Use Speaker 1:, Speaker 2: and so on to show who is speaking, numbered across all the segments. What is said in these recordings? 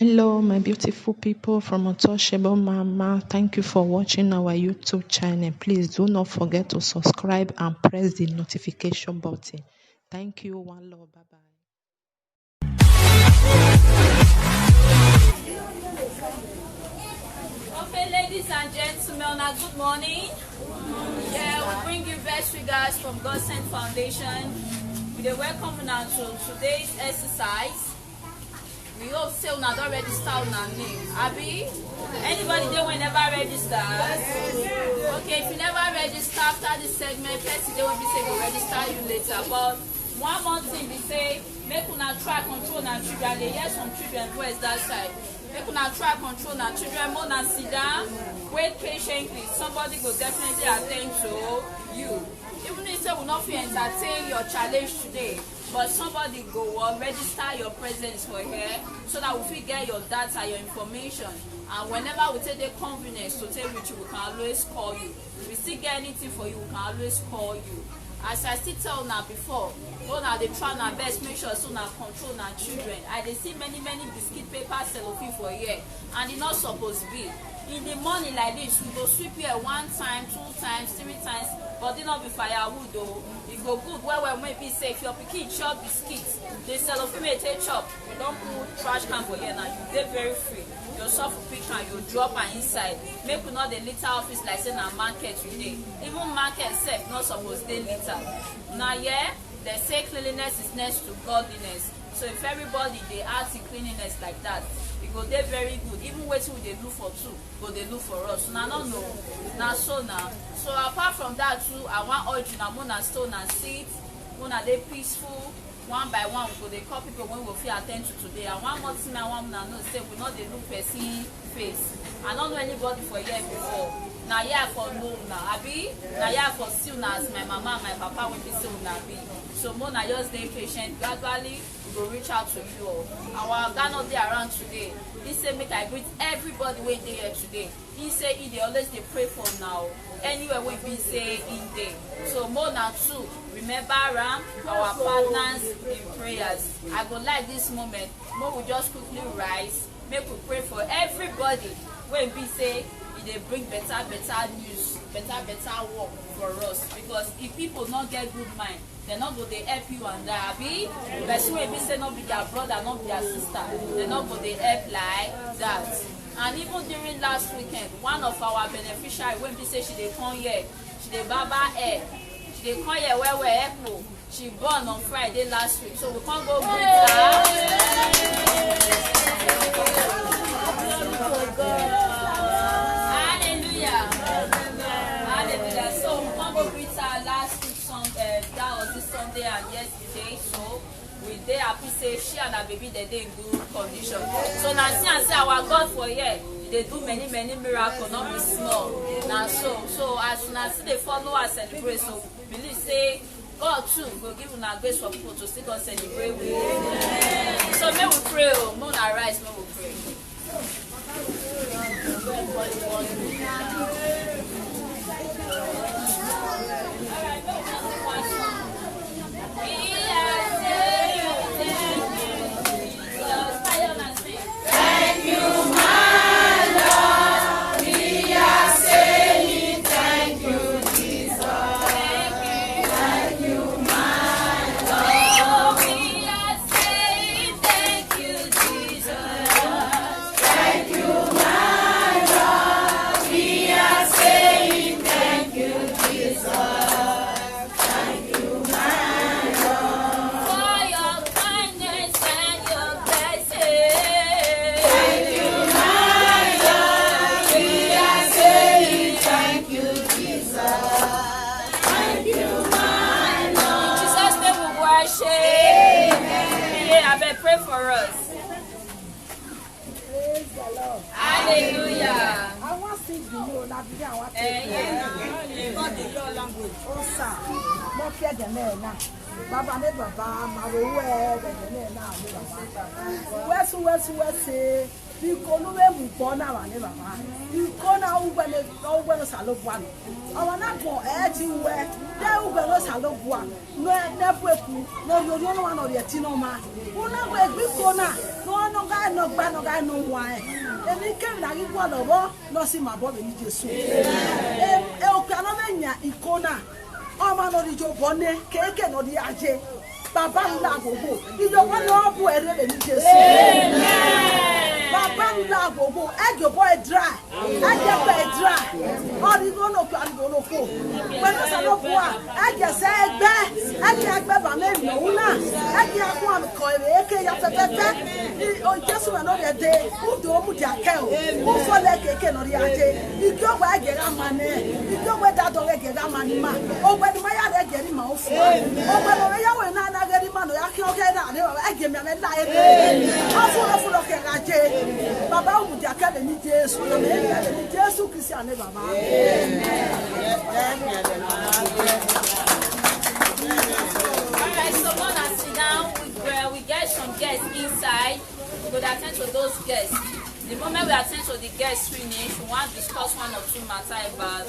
Speaker 1: Hello, my beautiful people from Untouchable Mama. Thank you for watching our YouTube channel. Please do not forget to subscribe and press the notification button. Thank you. One love. Bye-bye.
Speaker 2: Okay, ladies and gentlemen, good morning. Yeah, we bring you best regards from A Godsent Foundation. We welcome you now to today's exercise. We hope say una don register una name. Abi? Anybody there will never register? Okay, if you never register after this segment, person they will be say go register you later. But one more thing we say, make una try control na children. They hear some children voice that side. Make una try control na children. More na sit down, wait patiently. Somebody will definitely attend to you. Even if you say we not fit entertain your challenge today, but somebody go register your presence for here so that we fit get your data, your information, and whenever we take the convenience to take with you, we can always call you. If we still get anything for you, we can always call you. As I still tell now before, go now they try our best, make sure so now control our children. I they see many biscuit paper cellophane for here, and it's not supposed to be. In the morning like this, we go sweep here 1 time, 2 times, 3 times, but it not be firewood though. It go good well maybe say if your pikin chop biscuits, they cellophane may take chop. You don't put trash can for here now, you dey very free. You soft pick and you drop and inside. Make we not the litter office like say na market today. Even market self not supposed to litter. Now yeah, they say cleanliness is next to godliness. So if everybody they act in cleanliness like that, it go dey very good. Even waiting they look for two, go they look for us. Now no no, now so now. So apart from that too, I want all you now mona stone and sit, mona they peaceful. One by one we go they call people when we feel attend to today. And one more thing I want to know say we not they look person face. I don't know anybody for here before. Now yeah for no now, Abi. Now yeah for still now as my mama and my papa will be still now be. So Mona just stay patient. Gradually we will reach out to you all. Our God not there around today. He say make I greet everybody waiting here today. He say they always they pray for now. Anywhere we be say in there. So Mona too, remember our partners in prayers. I go like this moment. Mo will just quickly rise. Make we pray for everybody. When we say they bring better news, better work for us. Because if people not get good mind, they're not going to help you and that. But when we say not be their brother, not be their sister, they're not going to help like that. And even during last weekend, one of our beneficiaries, when we say she dey come here, she dey barber hair, she dey come here where we Echo. She born on Friday last week, so we can't go greet her. Hallelujah. So we can't go greet her last week Sunday. That was this Sunday and yesterday. So we dey happy say she and her baby they dey in good condition. So now see and say our God for here, they do many miracles, not be small. Now so as now see they follow us celebrate, so believe say God too will give una grace for people to still celebrate with you. So may we pray, may we arise, may we pray. Pray for us.
Speaker 3: Praise the Lord.
Speaker 2: Hallelujah.
Speaker 3: I want to sing the Lord. I want to sing your language. Oh, sir. More care than that. Baba, never, Baba, where the now. West, Ikonu we mpo na wa ne baba. Ikona ugbe no salogwa. Awa na go eji we. De ugbe no salogwa. No na bueku. No yo no wa no re ti no ma. Una go egbi kona. No no ga no gba no ga no wa emi ke na gi gbo lowo lo si ma bo be ni Jesu o ka no be nya ikona o ma no di jo bone keke no di aje baba nla gogo ijobo no bu ere be ni Jesu baba nla gogo ejo boy dry eje boy dry ori go no pa go no ko pẹ̀lú sa no bua eje se egbe ba me no una eje aku am ko ere eke ya pepepe o Jesu no be de u do mu di ake o o fo le keke no ri aje ijo gba eje ra mane ijo gba da do eje ra mani ma o gba ni ma ya eje ri ma o fo o gba no ya we na gari ma no ya ki o ke na ni eje mi ame la ere afu lo ke aje baba u di ake ni Jesu no me ni Jesu Christian ne baba
Speaker 2: Alright, so gonna sit down. We get some guests inside. We could attend to those guests. The moment we attend to the guests finish, we want to discuss one or two matters about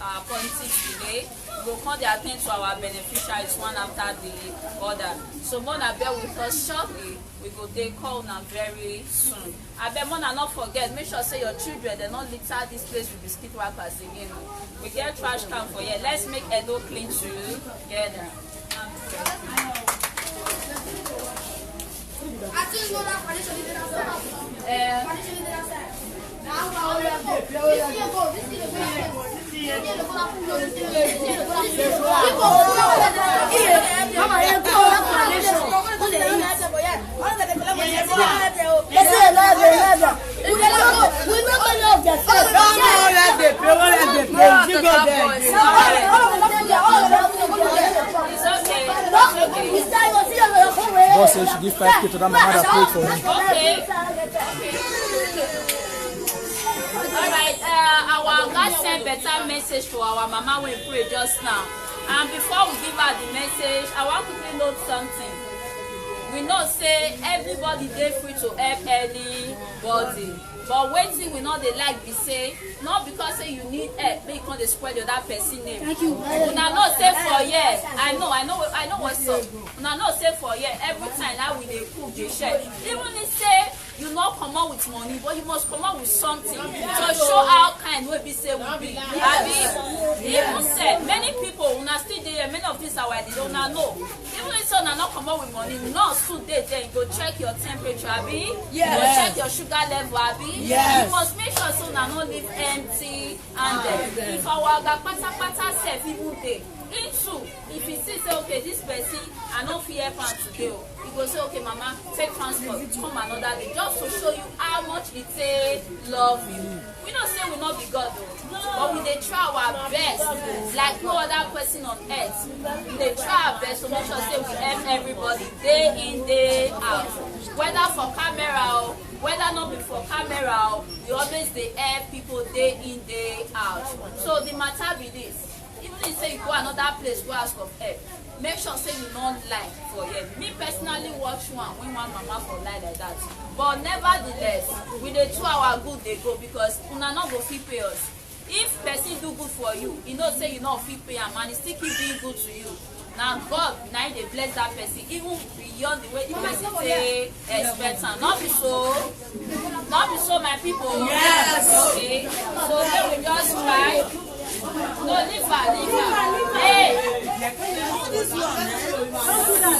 Speaker 2: our politics today. We will come to attend to our beneficiaries one after the other. So Mona bear with us shortly. We go they call now very soon. I bet Mona not forget, make sure say your children they not litter this place with biscuit wrappers again. We get trash can for here. Let's make Edo clean together.
Speaker 4: Boss said you should give 5K to that mama that prayed for him.
Speaker 2: Okay. Alright, our God sent better message to our mama when we pray just now. And before we give her the message, I want to quickly note something. We know say everybody dey free to help anybody. But waiting we know they like be say not because say you need help, make you come dey spread the other person name.
Speaker 5: Thank you.
Speaker 2: Una know say for here, I know what's up. Una know say for here every time now we dey cook dey share. Even if say you not come out with money, but you must come out with something to show how kind we be say we be. Even said many people una still there, many of these are why they don't know. Even if so not come out with money, not stood there, then go check your temperature, abi.
Speaker 3: Yes.
Speaker 2: Go check your sugar level, abi.
Speaker 3: Yes.
Speaker 2: You must make sure so na not leave empty and if our pata self even dey into if you see say okay this person I no fit help am today o you go say okay mama take transport come another day just to show you how much e take love you. We no say we no be God o but we dey try our best like no other person on earth. We dey try our best to make sure say we help everybody day in day out whether for camera o whether not be for camera o we always dey help people day in day out. So the matter be this. Even if say you go another place go ask of help make sure say you no lie for here. Me personally watch one when one mama for lie like that but nevertheless we dey do our good dey go because una no go fit pay us. If person do good for you you know say you no fit pay am and e still keep being good to you na God na dey bless that person even beyond the way the person take expect am. Not be so my people. Yes. Okay so make we just try. No, leave her. Hey! Hold this one, man. Don't do that.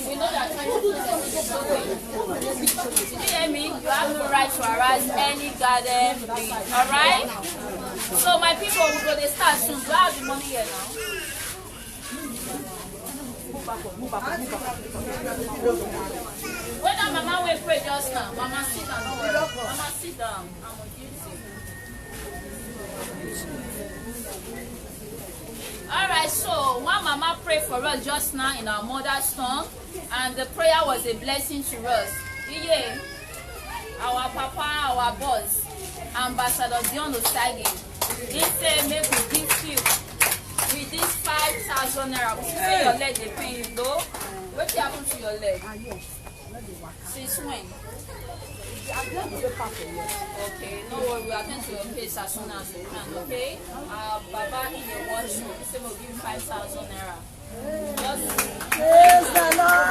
Speaker 2: We know that trying to do this. Did you hear me? You have no right to harass any goddamn thing. Alright? So my people, we're going to start soon. Do I have the money here now? When that mama will pray just now, mama sit down, don't worry. Mama sit down. I'm on duty. Alright, so one mama prayed for us just now in our mother's tongue, and the prayer was a blessing to us. Yeah, our papa, our boss, Ambassador Dion Osage, he said make we give you with this 5,000 naira. We say your leg they pain you though. What happened to your leg? Since when? Okay, no worry, we attend to your case as soon as we can, okay? Baba in the washroom, he said we'll give you 5,000 naira. Just
Speaker 3: Praise the Lord.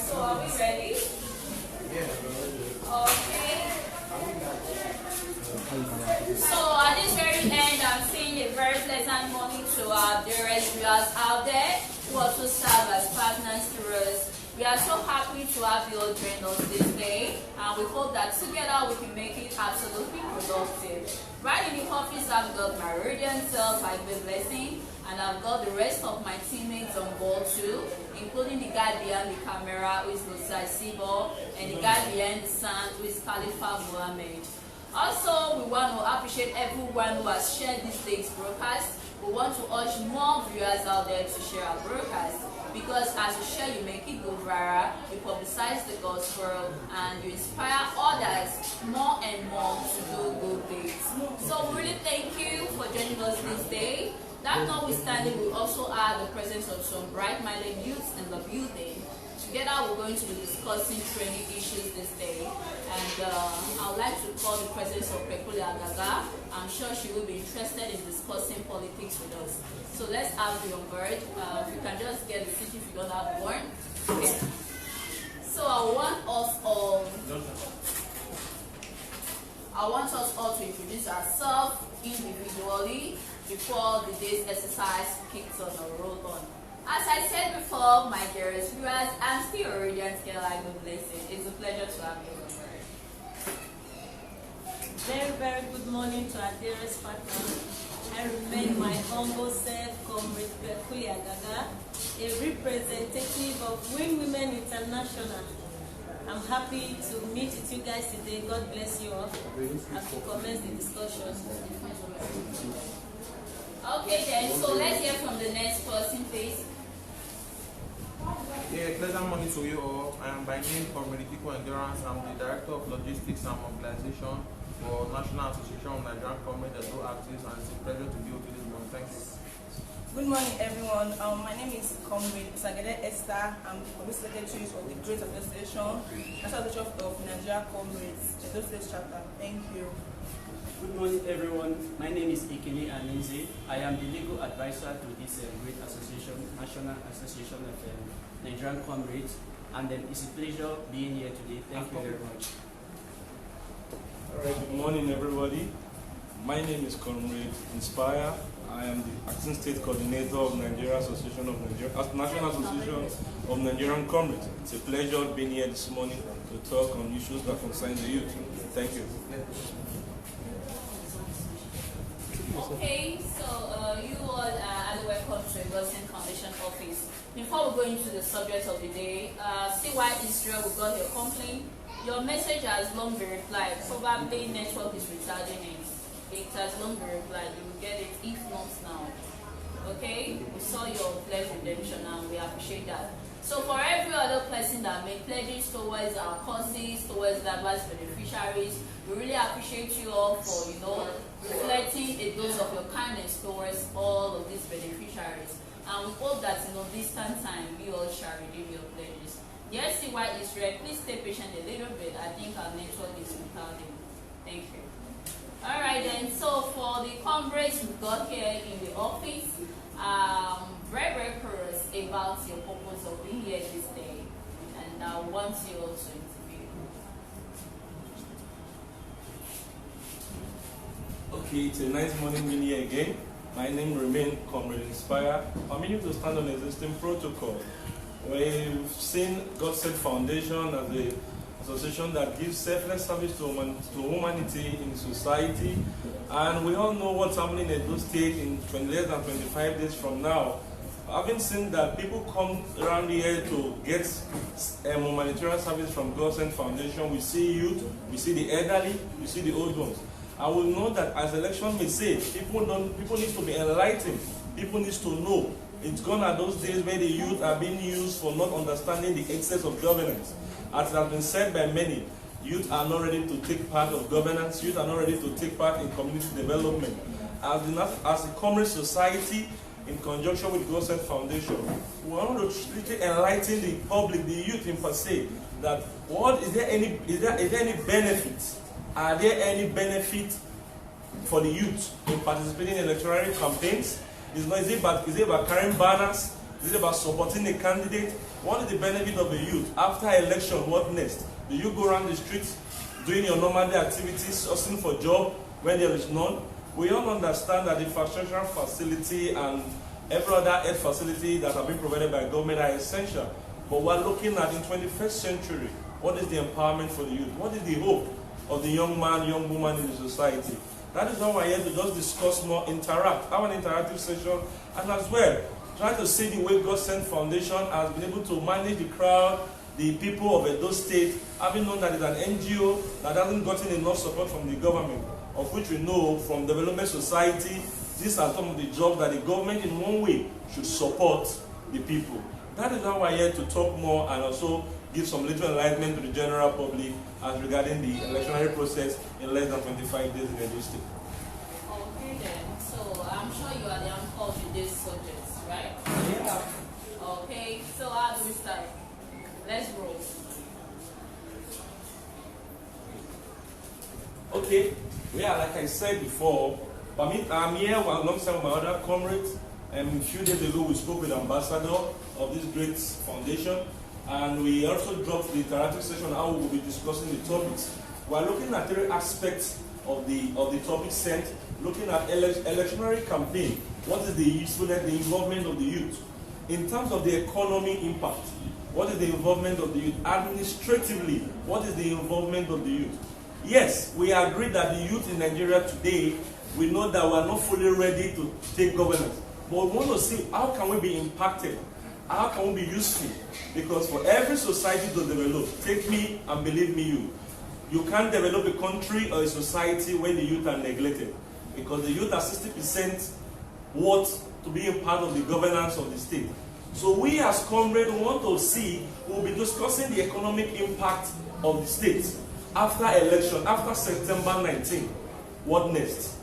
Speaker 2: So are we ready? Okay. So at this very end, I'm saying a very pleasant morning to our dearest viewers out there who also serve as partners to us. We are so happy to have you all join us this day, and we hope that together we can make it absolutely productive. Right in the office, I've got my radiant self, I've been blessing, and I've got the rest of my teammates on board too, including the guy behind the camera, who is Lusai Sibo, and the guy behind the sound, who is Khalifa Mohammed. Also, we want to appreciate everyone who has shared this day's broadcast. We want to urge more viewers out there to share our broadcast, because as you share, you make it go viral, you publicize the gospel, and you inspire others more and more to do good things. So we really thank you for joining us this day. That notwithstanding, we also have the presence of some bright-minded youths in the building. Together, we're going to be discussing training issues this day, and I would like to call the presence of Pekule Agaga. I'm sure she will be interested in discussing politics with us. So let's have you on board. If you can just get the seat if you don't have one. Okay. So I want us all to introduce ourselves individually before the day's exercise kicks on or rolls on. As I said before, my dearest viewers, I'm still a radiant girl, I God bless it. It's a pleasure to have you on board.
Speaker 5: Very, very good morning to our dearest partner. I remain my humble self, Comrade Pekule Agaga, a representative of Win Women International. I'm happy to meet with you guys today. God bless you all as we commence the discussion.
Speaker 2: Okay then, so let's hear from the next person, please.
Speaker 6: Yeah, pleasant morning to you all. I am by name Comrade Equal Endurance. I'm the Director of Logistics and Mobilization for National Association of Nigerian Comrades and Activists, and it's a pleasure to be with you this morning. Thank you.
Speaker 7: Good morning, everyone. My name is Comrade Sagede Esther. I'm the Committee Secretary of the Great Association, National Association of Nigerian Comrades, Edo State chapter. Thank you.
Speaker 8: Good morning, everyone. My name is Ikele Aninze. I am the legal advisor to this great association, National Association of Nigerian Comrades, and it's a pleasure being here today. Thank you very much.
Speaker 9: All right, good morning, everybody. My name is Comrade Inspire. I am the acting state coordinator of Nigeria Association of National Association of Nigerian Comrades. It's a pleasure being here this morning to talk on issues that concern the youth. Thank you.
Speaker 2: Okay, so you all are welcome to A Godsent Foundation office. Before we go into the subject of the day, see why Israel we got your complaint. Your message has long been replied. Probably network is retarding it. It has long been replied. You will get it if not now. Okay? We saw your pledge redemption and we appreciate that. So for every other person that made pledges towards our causes, towards the advice beneficiaries, we really appreciate you all for, reflecting a dose of your kindness towards all of these beneficiaries. And we hope that in a distant time, we all shall redeem your pledges. Yes, see why Israel, please stay patient a little bit. I think our network is retarding. Thank you. Alright then, so for the comrades we got here in the office, very, very curious about your purpose of being here this day. And I want you all to interview.
Speaker 9: Okay, it's a nice morning being here again. My name remains Comrade Inspire. I'm here to stand on existing protocol. We've seen Godsent Foundation as an association that gives selfless service to humanity in society, and we all know what's happening in Edo State in less than 25 days from now. Having seen that people come around here to get humanitarian service from Godsent Foundation, we see youth, we see the elderly, we see the old ones. I will know that as election may say, people need to be enlightened. People need to know It's gone are those days where the youth are being used for not understanding the excess of governance. As has been said by many, youth are not ready to take part of governance, youth are not ready to take part in community development. As a communist society, in conjunction with the Godsent Foundation, we want to really enlighten the public, the youth in per se, that is there any benefits? Are there any benefits for the youth in participating in electoral campaigns? Is it about carrying banners? Is it about supporting a candidate? What is the benefit of a youth? After election, what next? Do you go around the streets doing your normal day activities, searching for job when there is none? We all understand that the infrastructure facility and every other health facility that have been provided by government are essential. But we're looking at in 21st century, what is the empowerment for the youth? What is the hope of the young man, young woman in the society? That is why we're here to just discuss more, interact, have an interactive session, and as well, try to see the way Godsent Foundation has been able to manage the crowd, the people of Edo State, having known that it's an NGO that hasn't gotten enough support from the government, of which we know from Development Society, these are some of the jobs that the government in one way should support the people. That is why we're here to talk more and also give some little enlightenment to the general public as regarding the electionary process in less than 25 days in Edo State.
Speaker 2: Okay then, so I'm sure you are the anchor with these subjects, right?
Speaker 9: Yeah.
Speaker 2: Okay, so how do we start? Let's roll.
Speaker 9: Okay, yeah, like I said before, I'm here alongside my other comrades. A few days ago, we spoke with the ambassador of this great foundation, and we also dropped the interactive session how we will be discussing the topics. We're looking at 3 aspects of the topic sent, looking at electionary campaign. What is the usefulness, the involvement of the youth? In terms of the economy impact, what is the involvement of the youth? Administratively, what is the involvement of the youth? Yes, we agree that the youth in Nigeria today, we know that we are not fully ready to take governance. But we want to see how can we be impacted? How can we be useful? Because for every society to develop, take me and believe me you can't develop a country or a society when the youth are neglected. Because the youth are 60% worth to be a part of the governance of the state. So we as comrades want to see, we'll be discussing the economic impact of the state after election, after September 19. What next?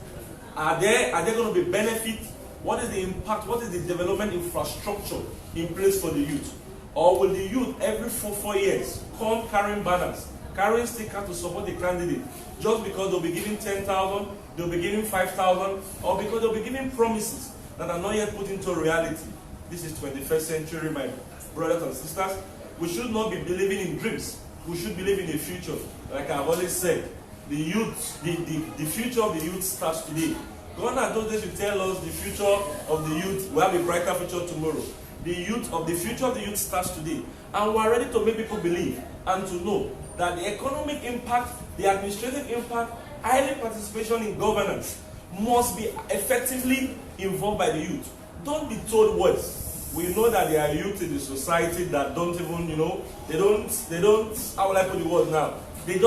Speaker 9: Are there going to be benefits? What is the impact? What is the development infrastructure in place for the youth? Or will the youth every 4 years come carrying banners, carrying stickers to support the candidate just because they'll be giving 10,000, they'll be giving 5,000, or because they'll be giving promises that are not yet put into reality? This is 21st century, my brothers and sisters. We should not be believing in dreams. We should believe in the future. Like I've always said, the youth, the future of the youth starts today. God has those days to tell us the future of the youth, we have a brighter future tomorrow. The future of the youth starts today. And we are ready to make people believe and to know that the economic impact, the administrative impact, highly participation in governance must be effectively involved by the youth. Don't be told words. We know that there are youth in the society that don't even, they don't, how will I put the word now? They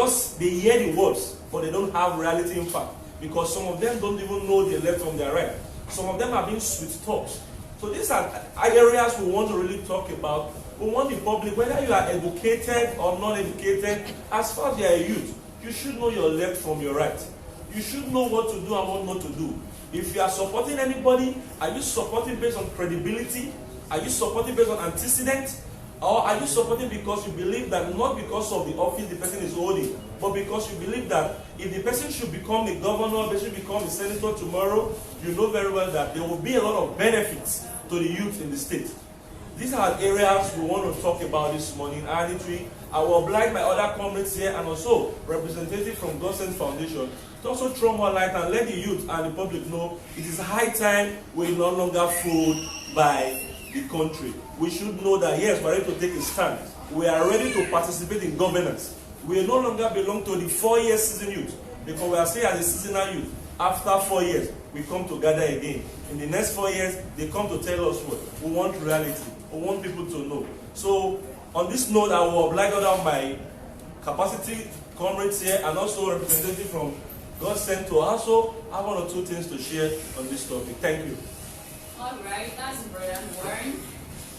Speaker 9: hear the words, but they don't have reality impact. Because some of them don't even know their left from their right. Some of them are being sweet talks. So these are areas we want to really talk about. We want the public, whether you are educated or non-educated, as far as you are a youth, you should know your left from your right. You should know what to do and what not to do. If you are supporting anybody, are you supporting based on credibility? Are you supporting based on antecedent? Or are you supporting because you believe that not because of the office the person is holding, but because you believe that if the person should become a governor, they should become a senator tomorrow, you know very well that there will be a lot of benefits to the youth in the state. These are areas we want to talk about this morning. And I will oblige my other comrades here and also representatives from Godsent Foundation to also throw more light and let the youth and the public know it is high time we no longer fooled by the country. We should know that yes, we are ready to take a stand. We are ready to participate in governance. We no longer belong to the 4-year season youth, because we are still as a seasonal youth. After 4 years, we come to gather again. In the next 4 years, they come to tell us what we want reality. We want people to know. So, on this note, I will oblige all my capacity comrades here and also representative from Godsent to also have 1 or 2 things to share on this topic. Thank you.
Speaker 2: Alright, that's brilliant, Warren.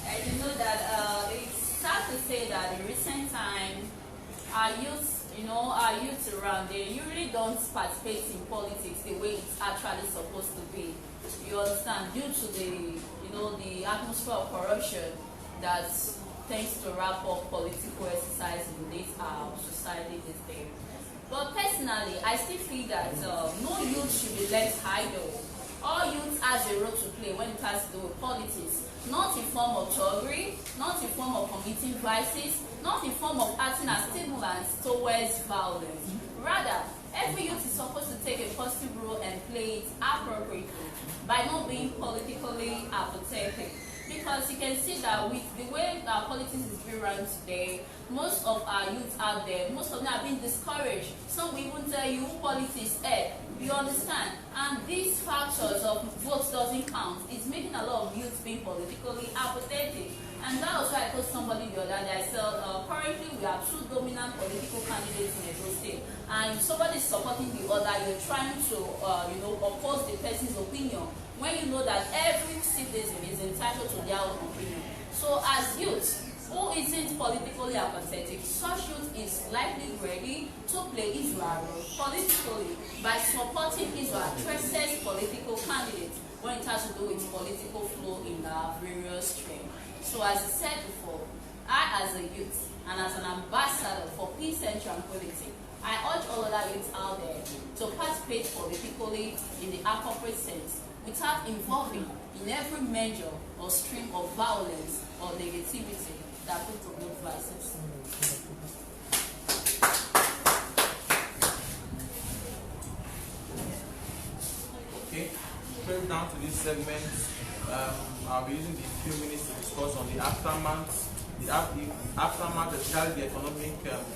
Speaker 2: And you know that it's sad to say that in recent time, our youth around, they usually don't participate in politics the way it's actually supposed to be. You understand? Due to the atmosphere of corruption that tends to wrap up political exercise in this society these days. But personally, I still feel that no youth should be left idle. All youth has a role to play when it has to do with politics, not in form of thuggery, not in form of committing vices, not in form of acting as stimulants towards violence. Rather, every youth is supposed to take a positive role and play it appropriately by not being politically apathetic. Because you can see that with the way our politics is being run today, most of our youth out there, most of them are being discouraged. Some will even tell you politics, you understand? And these factors of votes doesn't count. It's making a lot of youth being politically apathetic. And that was why I told somebody the other day, I said, currently we have two dominant political candidates in Edo State. And if somebody is supporting the other, you're trying to, oppose the person's opinion, when you know that every citizen is entitled to their own opinion. So as youth, who isn't politically apathetic, such youth is likely ready to play Israel politically by supporting Israel choices political candidates when it has to do with political flow in the various streams. So as I said before, I as a youth and as an ambassador for peace and tranquility, I urge all other youths out there to participate politically in the appropriate sense without involving in every measure or stream of violence or negativity that could promote vices.
Speaker 6: Okay, straight down to this segment, I'll be using these few minutes to discuss on the aftermath, especially the economic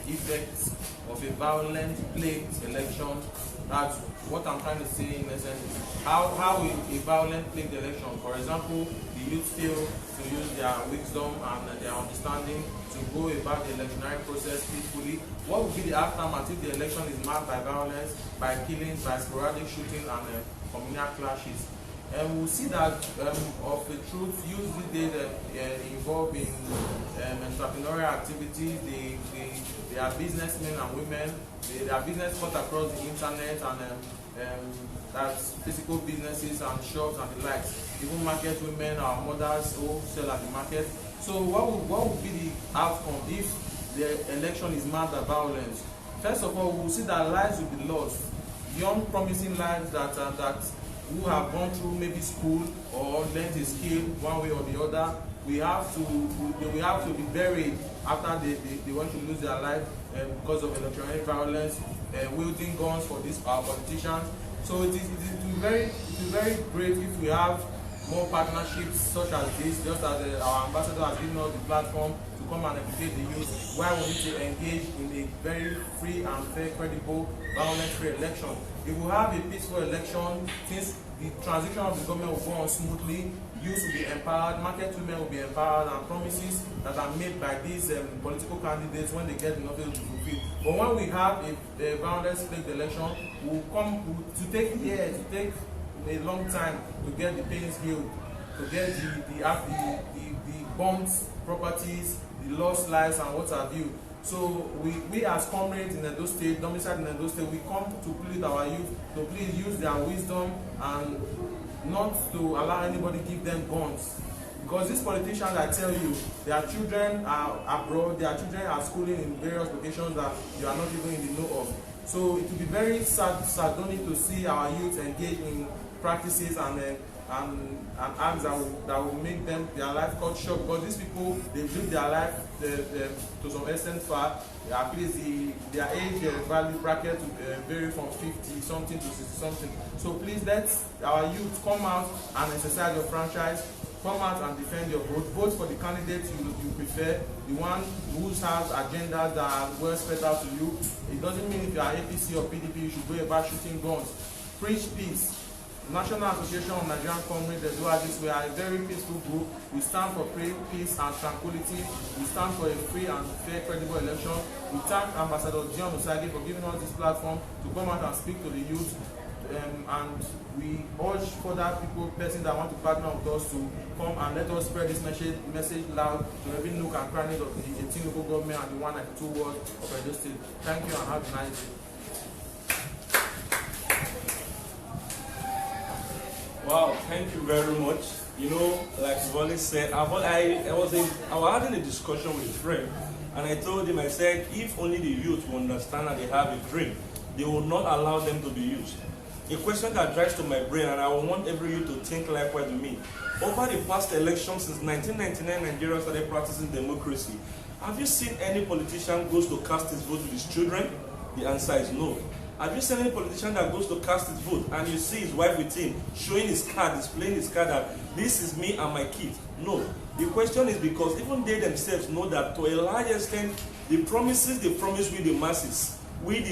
Speaker 6: effects of a violent, plagued election. That's what I'm trying to say in essence. How a violent, plagued election, for example, the youth fail to use their wisdom and their understanding to go about the electionary process peacefully. What would be the aftermath if the election is marked by violence, by killings, by sporadic shooting and communal clashes? And we'll see that of the truth, youth these days involved in entrepreneurial activities. They are businessmen and women. They are business cut across the internet and that's physical businesses and shops and the likes. Even market women, our mothers who sell at the market. So what would be the outcome if the election is marked by violence? First of all, we'll see that lives will be lost. Young, promising lives that who have gone through maybe school or learned a skill one way or the other, they will have to be buried after they want to lose their life because of electronic violence, wielding guns for these politicians. So it is very great if we have more partnerships such as this, just as our ambassador has given us the platform to come and educate the youth. Why we need to engage in a very free and fair, credible, violence-free election. If we have a peaceful election, since the transition of the government will go on smoothly, youth will be empowered, market women will be empowered, and promises that are made by these political candidates when they get in office will be fulfilled. But when we have a violence-plagued election, will come to take years, to take a long time to get the pains healed, to get the bonds, properties, the lost lives, and what have you. So we as comrades in Edo State, domiciled in Edo State, we come to plead our youth to please use their wisdom and not to allow anybody give them guns. Because these politicians, I tell you, their children are abroad, their children are schooling in various locations that you are not even in the know of. So it will be very sardonic to see our youth engage in practices and acts that will make them their life cut short, because these people, they live their life to some extent far. At least their age value bracket vary from 50 something to 60 something. So please let our youth come out and exercise your franchise. Come out and defend your vote. Vote for the candidates you prefer, the one who has agendas that are well spread out to you. It doesn't mean if you are APC or PDP you should go about shooting guns. Preach peace. National Association of Nigerian Comrades, we are a very peaceful group. We stand for peace and tranquility. We stand for a free and fair, credible election. We thank Ambassador Edo State for giving us this platform to come out and speak to the youth. and we urge further persons that want to partner with us to come and let us spread this message loud to every nook and cranny of the 18 local government and the 192 wards of Edo State. Thank you and have a nice day.
Speaker 9: Wow, thank you very much. You know, like Wally said, I was having a discussion with a friend, and I told him, I said, if only the youth will understand that they have a dream, they will not allow them to be used. A question that drives to my brain, and I want every youth to think likewise with me. Over the past election, since 1999, Nigeria started practicing democracy. Have you seen any politician goes to cast his vote with his children? The answer is no. Have you seen any politician that goes to cast his vote and you see his wife with him, showing his card, displaying his card that this is me and my kid? No. The question is because even they themselves know that to a large extent, the promises they promise with the masses, with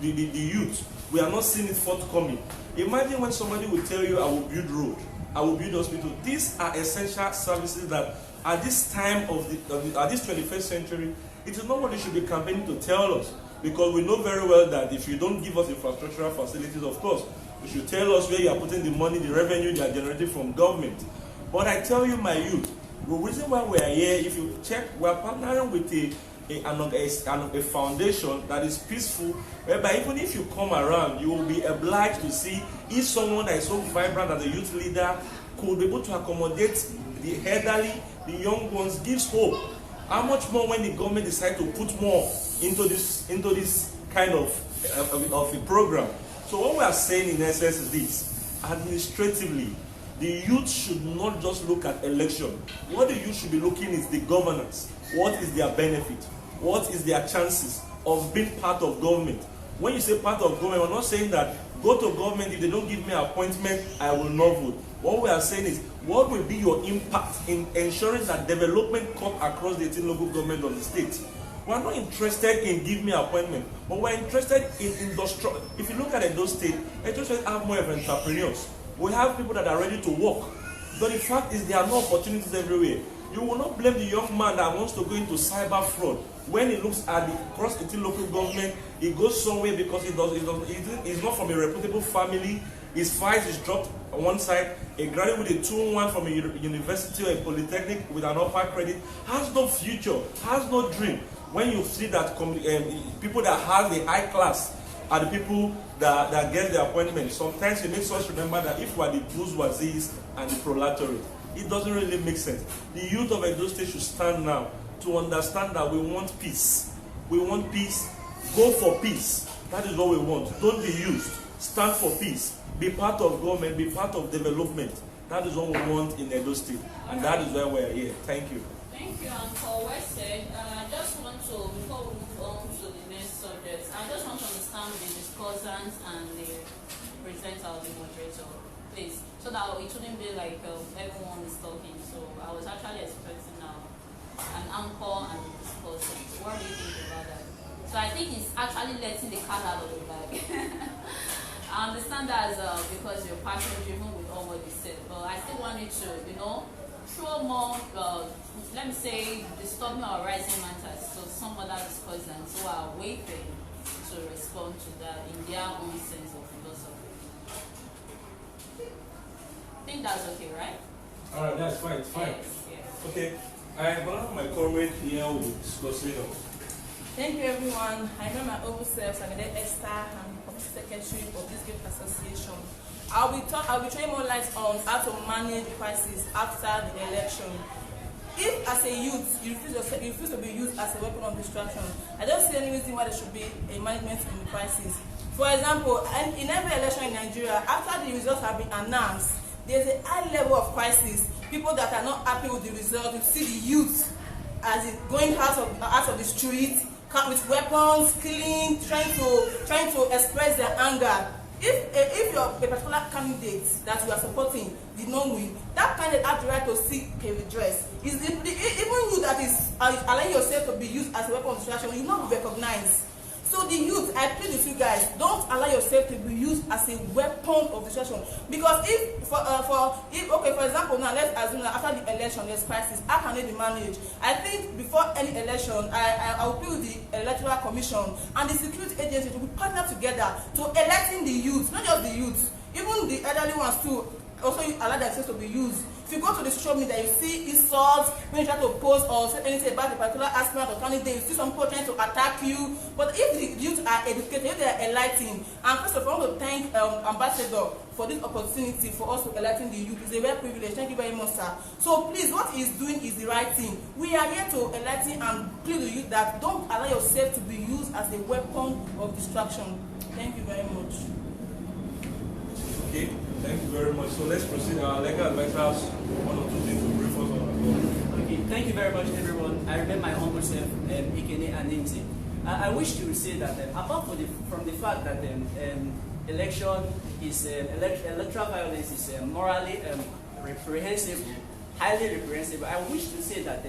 Speaker 9: the youth, we are not seeing it forthcoming. Imagine when somebody will tell you, I will build road, I will build hospital. These are essential services that at this time at this 21st century, it is not what they should be campaigning to tell us. Because we know very well that if you don't give us infrastructural facilities, of course, you should tell us where you are putting the money, the revenue you are generating from government. But I tell you, my youth, the reason why we are here, if you check, we are partnering with a foundation that is peaceful, whereby even if you come around, you will be obliged to see if someone that is so vibrant as a youth leader could be able to accommodate the elderly, the young ones, gives hope. How much more when the government decides to put more into this kind of a program? So what we are saying in essence is this: administratively, the youth should not just look at election. What the youth should be looking is the governance. What is their benefit? What is their chances of being part of government? When you say part of government, we're not saying that go to government, if they don't give me an appointment, I will not vote. What we are saying is, what will be your impact in ensuring that development comes across the 18 local government of the state? We are not interested in give me an appointment, but we are interested in industrial. If you look at Edo State, Edo State have more of entrepreneurs. We have people that are ready to work. But the fact is, there are no opportunities everywhere. You will not blame the young man that wants to go into cyber fraud. When he looks at the cross-18 local government, he goes somewhere because he's not from a reputable family. His files is dropped on one side. A graduate with a 2-1 from a university or a polytechnic with an upper credit has no future, has no dream. When you see that people that have the high class are the people that get the appointment, sometimes it makes us remember that if we are the bourgeoisies and the proletariat, it doesn't really make sense. The youth of Edo State should stand now to understand that we want peace. We want peace. Go for peace. That is what we want. Don't be used. Stand for peace. Be part of government. Be part of development. That is what we want in Edo State. And that is why we are here. Thank you.
Speaker 2: Thank you. And for what said, I just want to, before we move on to the next subject, I just want to understand the discussants and the presenter or the moderator, please, so that it wouldn't be like everyone is talking. So I was actually expecting an anchor and a discussant. What do you think about that? So I think it's actually letting the cat out of the bag. I understand that because you're passionate driven with all what you said, but I still want you to, throw more, let me say, disturbing or rising matters to some other discussants who are waiting to respond to that in their own sense of philosophy. I think that's okay, right?
Speaker 9: Alright, that's fine, it's fine.
Speaker 2: Yes.
Speaker 9: Okay, I have one of my comrades here who will discuss it.
Speaker 7: Thank you, everyone. I know my own self, Edo Esther, I'm the Community Secretary of this great association. I'll be throwing more light on how to manage crisis after the election. If, as a youth, you refuse to be used as a weapon of distraction, I don't see any reason why there should be a management in the crisis. For example, in every election in Nigeria, after the results have been announced, there's a high level of crisis. People that are not happy with the result, you see the youth as it going out of the street with weapons, killing, trying to express their anger. If you're a particular candidate that you are supporting did not win, that candidate has the right to seek a redress. Even you that is allowing yourself to be used as a weapon of distraction, you will not be recognized. So the youth, I plead with you guys, don't allow yourself to be used as a weapon of distraction. Because if, for example, now let's assume that after the election there's crisis, how can it be managed? I think before any election, I will plead with the Electoral Commission and the security agency to be partnered together to electing the youth, not just the youth, even the elderly ones too. Also allow themselves to be used. If you go to the social media, you see insults when you try to post or say anything about a particular aspirant or candidate. You see some people trying to attack you. But if the youth are educated, if they are enlightened, and first of all, I want to thank Ambassador for this opportunity for us to electing the youth. It's a very privilege. Thank you very much, sir. So please, what he's doing is the right thing. We are here to electing and plead with you that don't allow yourself to be used as a weapon of distraction. Thank you very much.
Speaker 9: Okay, thank you very much. So let's proceed. Our legal advisors, one or two things to brief us on.
Speaker 8: Okay, thank you very much, everyone. I remember my humble self, Ikene and Nimzi. I wish to say that apart from the fact that election is electoral violence is morally reprehensible, highly reprehensible, I wish to say that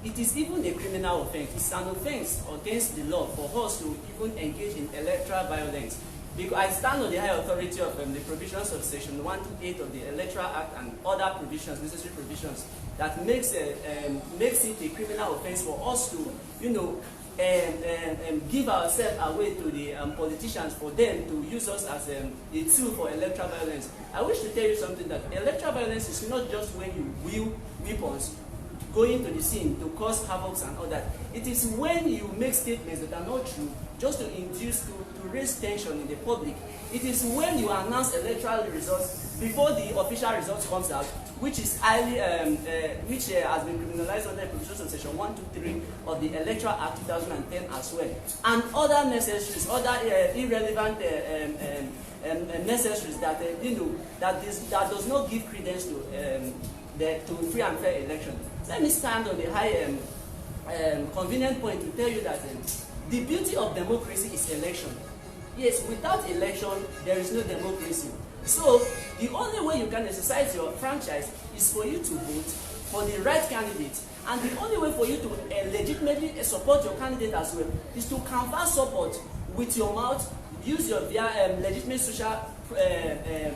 Speaker 8: it is even a criminal offense. It's an offense against the law for us to even engage in electoral violence. Because I stand on the high authority of the provisions of Section 128 of the Electoral Act and other provisions, necessary provisions, that makes it a criminal offense for us to, give ourselves away to the politicians for them to use us as a tool for electoral violence. I wish to tell you something, that electoral violence is not just when you wield weapons going to the scene to cause havoc and all that. It is when you make statements that are not true just to induce, to raise tension in the public. It is when you announce electoral results before the official results comes out, which is highly, which has been criminalized under the provisions of Section 123 of the Electoral Act 2010 as well, and other necessaries, other irrelevant necessaries that that does not give credence to free and fair election. Let me stand on the high convenient point to tell you that the beauty of democracy is election. Yes, without election, there is no democracy. So, the only way you can exercise your franchise is for you to vote for the right candidate. And the only way for you to legitimately support your candidate as well is to canvass support with your mouth, use your legitimate social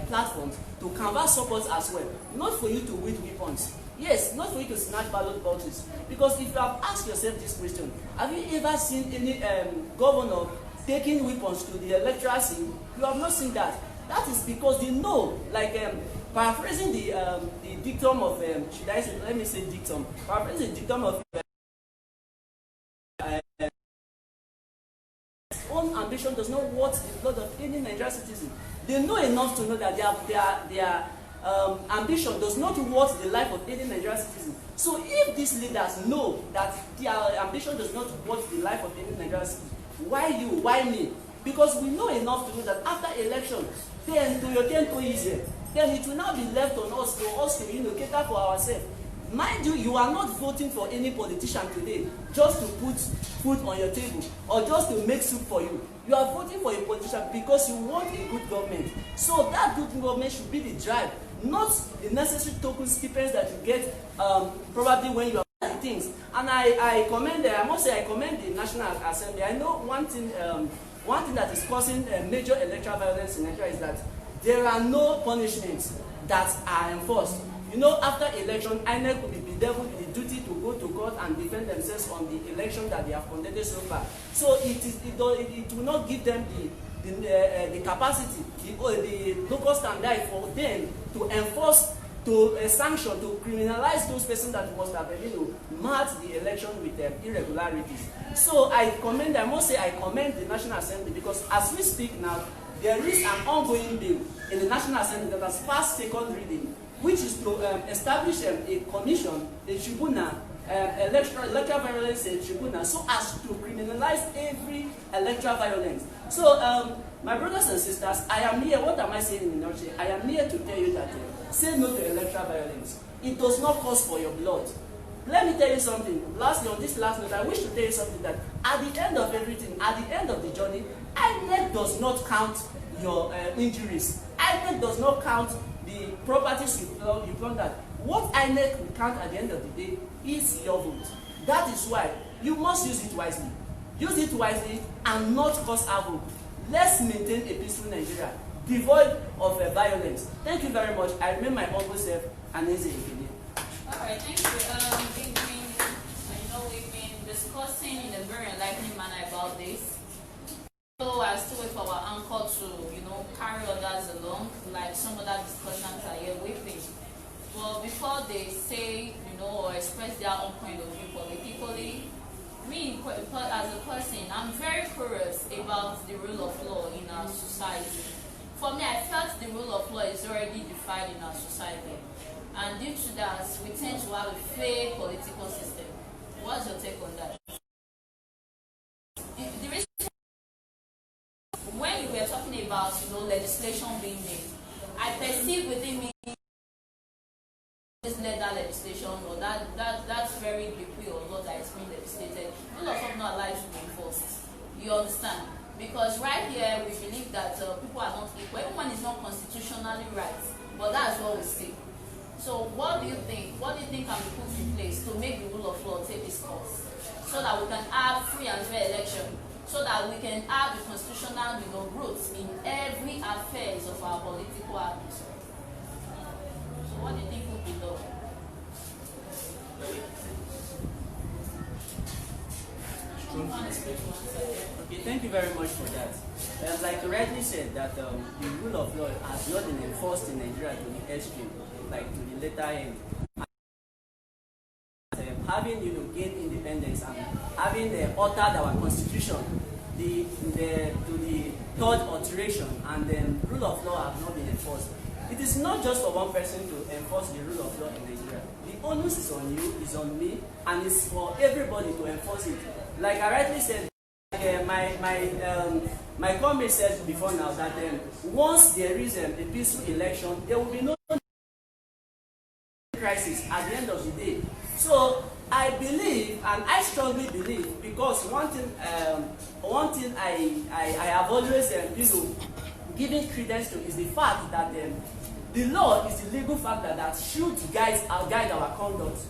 Speaker 8: platforms to canvass support as well. Not for you to wield weapons. Yes, not for you to snatch ballot boxes. Because if you have asked yourself this question, have you ever seen any governor taking weapons to the electoral scene? You have not seen that. That is because they know, like paraphrasing the dictum of, should I say, let me say dictum, paraphrasing the dictum of own ambition does not worth the blood of any Nigerian citizen. They know enough to know that their ambition does not worth the life of any Nigerian citizen. So if these leaders know that their ambition does not worth the life of any Nigerian citizen, why you? Why me? Because we know enough to know that after election, then to your turn to easier, then it will now be left on us to cater for ourselves. Mind you, you are not voting for any politician today just to put food on your table or just to make soup for you. You are voting for a politician because you want a good government. So that good government should be the drive, not the necessary token stipends that you get probably when you are doing things. And I commend the National Assembly. I know one thing that is causing major electoral violence in Nigeria is that there are no punishments that are enforced. After election, INEC will be bedeviled with the duty to go to court and defend themselves on the election that they have conducted so far. So it will not give them the capacity, the local standard for them to enforce, to sanction, to criminalize those persons that must have marked the election with irregularities. So I commend the National Assembly, because as we speak now, there is an ongoing bill in the National Assembly that has passed second reading, which is to establish a commission, a tribunal, electoral violence tribunal, so as to criminalize every electoral violence. So, my brothers and sisters, I am here. What am I saying in a nutshell? I am here to tell you that say no to electoral violence. It does not cost for your blood. Let me tell you something. Lastly, on this last note, I wish to tell you something, that at the end of everything, at the end of the journey, INEC does not count your injuries. INEC does not count the properties you plundered. What INEC will count at the end of the day is your vote. That is why you must use it wisely. use it wisely and not cause havoc. Let's maintain a peaceful Nigeria, devoid of violence. Thank you very much. I remain my humble self, Aneze Ekene.
Speaker 2: All right, thank you. We've been discussing in a very enlightening manner about this. So I still wait for our anchor to, carry others along, like some other discussions are here waiting. But before they say, or express their own point of view politically, me as a person, I'm very curious about the rule of law in our society. For me, I felt the rule of law is already defined in our society. And due to that, we tend to have a fair political system. What's your take on that? When we were talking about legislation being made, I perceive within me this legal legislation or that's very degree of law that is being legislated. Rule of law not allowed to be enforced. You understand? Because right here we believe that people are not equal. Everyone is not constitutionally right, but that's what we see. So what do you think? What do you think can be put in place to make the rule of law take its course, so that we can have free and fair election, so that we can have the constitutional roots in every affairs of our political atmosphere? So what do you think would be done?
Speaker 8: Okay, thank you very much for that. Like you rightly said, that the rule of law has not been enforced in Nigeria to the extreme, like to the later end. Having gained independence and having altered our constitution to the third alteration, and then rule of law have not been enforced. It is not just for one person to enforce the rule of law in Nigeria. The onus is on you, is on me, and it's for everybody to enforce it. Like I rightly said, my comrade said before now that once there is a peaceful election, there will be no crisis at the end of the day. So I believe, and I strongly believe, because one thing I have always given credence to is the fact that the law is the legal factor that should guide our conduct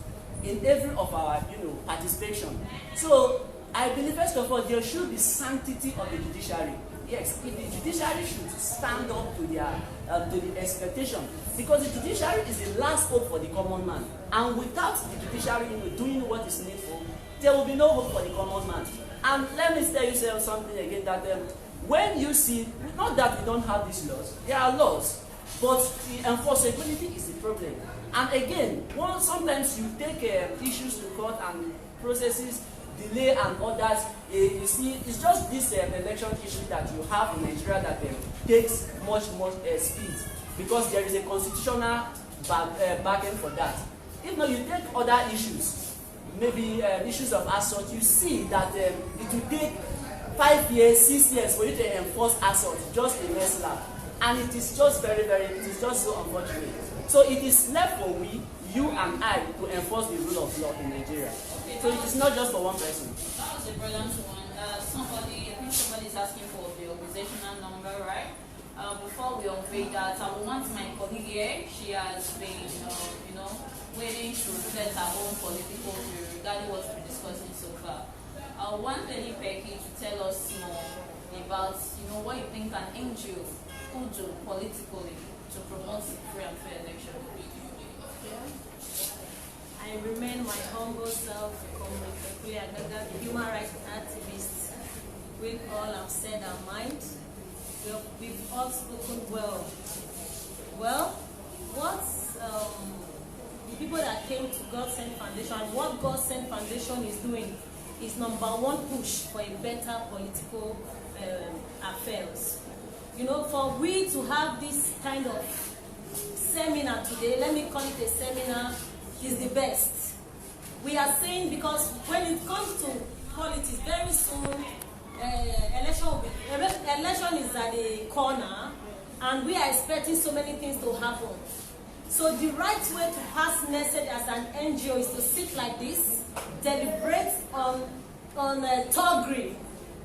Speaker 8: in every of our participation. So I believe, first of all, there should be sanctity of the judiciary. Yes, if the judiciary should stand up to the expectation, because the judiciary is the last hope for the common man, and without the judiciary doing what is needful, there will be no hope for the common man. And let me tell you something again, that when you see, not that we don't have these laws, there are laws, but the enforceability is the problem. And again, sometimes you take issues to court and processes delay and others. You see, it's just this election issue that you have in Nigeria that takes much more speed, because there is a constitutional bargain for that. If not, you take other issues, maybe issues of assault, you see that it will take 5 years, 6 years for you to enforce assault, just a mess lab. And it is just it is just so unfortunate. So it is left for you and I to enforce the rule of law in Nigeria. Okay, so it is not just for one person.
Speaker 2: That was a brilliant one. I think somebody is asking for the organizational number, right? Before we unveil that, I want my colleague here. She has been, waiting to set her own political view regarding what we're discussing so far. I want Lady Becky to tell us more about, what you think an NGO could do politically to promote free and fair election.
Speaker 5: I remain my humble self, Comrade At A Godsent, the human rights activist. With all I've said our mind, we've all spoken well. Well, what's the people that came to Godsent Foundation, what Godsent Foundation is doing is number one push for a better political affairs. For we to have this kind of seminar today, let me call it a seminar, is the best. We are saying, because when it comes to politics, very soon election is at the corner, and we are expecting so many things to happen. So the right way to pass message as an NGO is to sit like this, deliberate on Togri,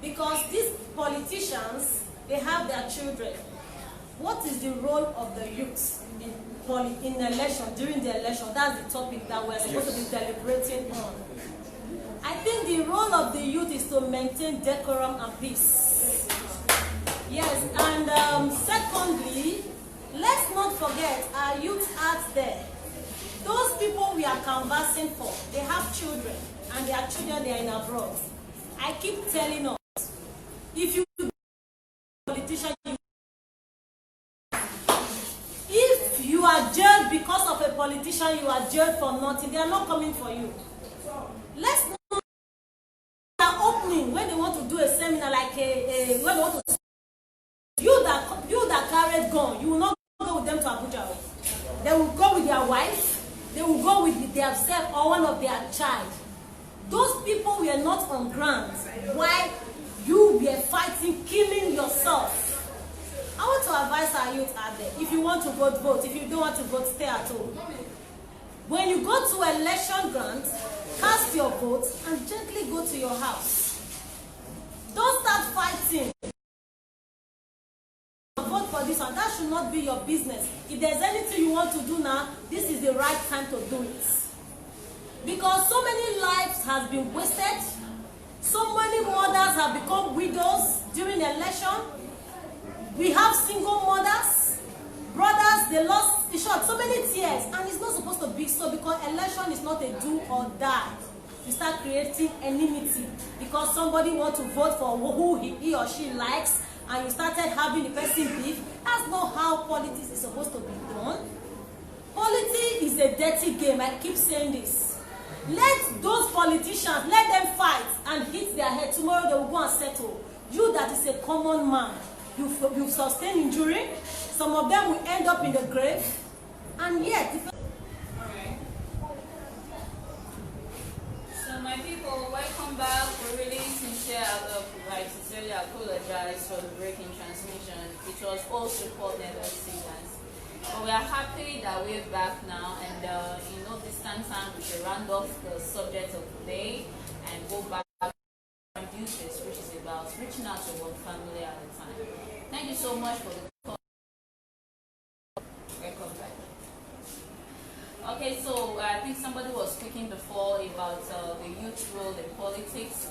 Speaker 5: because these politicians, they have their children. What is the role of the youth in election, during the election? That's the topic that we're supposed to be deliberating on. I think the role of the youth is to maintain decorum and peace. Yes, and secondly, let's not forget our youth out there. Those people we are conversing for, they have children, and their children, they are in abroad. I keep telling us, if you be a politician, if you are jailed because of a politician, you are jailed for nothing. They are not coming for you. Let's not opening when they want to do a seminar like when they want to. You that carried gun, you will not go with them to Abuja. They will go with their wife. They will go with their self or one of their child. Those people were not on ground. Why you were fighting, killing yourself? I want to advise our youth out there. If you want to vote, vote. If you don't want to vote, stay at home. When you go to election ground, cast your vote and gently go to your house. Don't start fighting. Vote for this one. That should not be your business. If there's anything you want to do now, this is the right time to do it. Because so many lives have been wasted. So many mothers have become widows during the election. We have single mothers, brothers, they lost, in short, so many tears. And it's not supposed to be so, because election is not a do or die. You start creating enmity because somebody wants to vote for who he or she likes, and you started having the person beef. That's not how politics is supposed to be done. Politics is a dirty game. I keep saying this. Let those politicians, let them fight and hit their head. Tomorrow they will go and settle. You that is a common man, you've sustained injury. Some of them will end up in the grave. And yet,
Speaker 2: Alright. So my people, welcome back. We really sincerely apologize for the break in transmission. It was all supported by singers. But we are happy that we're back now, and in no distant time we should round off the subject of today and go back to duties, which is about reaching out to one family at a time. Thank you so much for the call. Welcome back. Okay, so I think somebody was speaking before about the youth role in politics.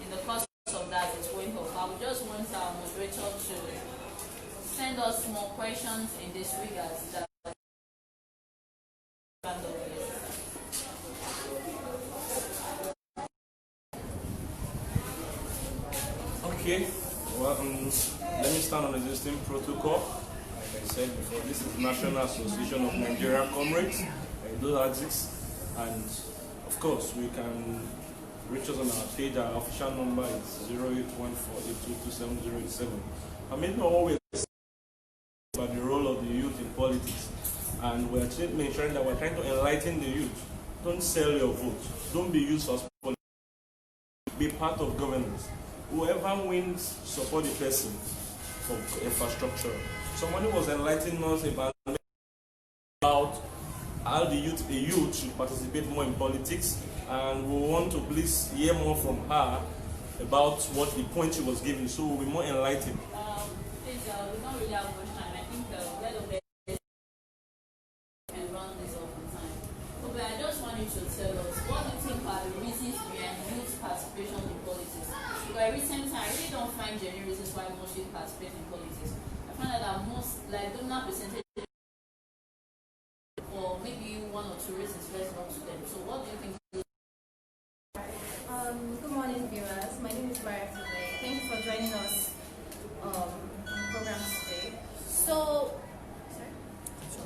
Speaker 2: In the course of that, it's going to I would just want our moderator to send us more questions in this regard.
Speaker 9: Okay, well, let me start on existing protocol. Like I said before, this is National Association of Nigerian Comrades, Edo State, and of course we can reach us on our page. Our official number is 0814822707. I mean, always about the role of the youth in politics, and we're ensuring that we're trying to enlighten the youth. Don't sell your vote. Don't be used for politics. Be part of governance. Whoever wins, support the person for infrastructure. Somebody was enlightening us about how the youth should participate more in politics, and we want to please hear more from her about what the point she was giving, so we'll be more enlightened.
Speaker 2: Please, we don't really have much time. I think let us and run this off on time. Okay, I just want you to tell us what do you think are the reasons behind youth participation in politics? Because at recent time, I really don't find genuine reasons why most youth participate in politics. I find that most, like, donor percentage, or maybe one or two reasons best known to them. So what do you think?
Speaker 10: Good morning, viewers. My name is Maria today. Thank you for joining us on the program today. So,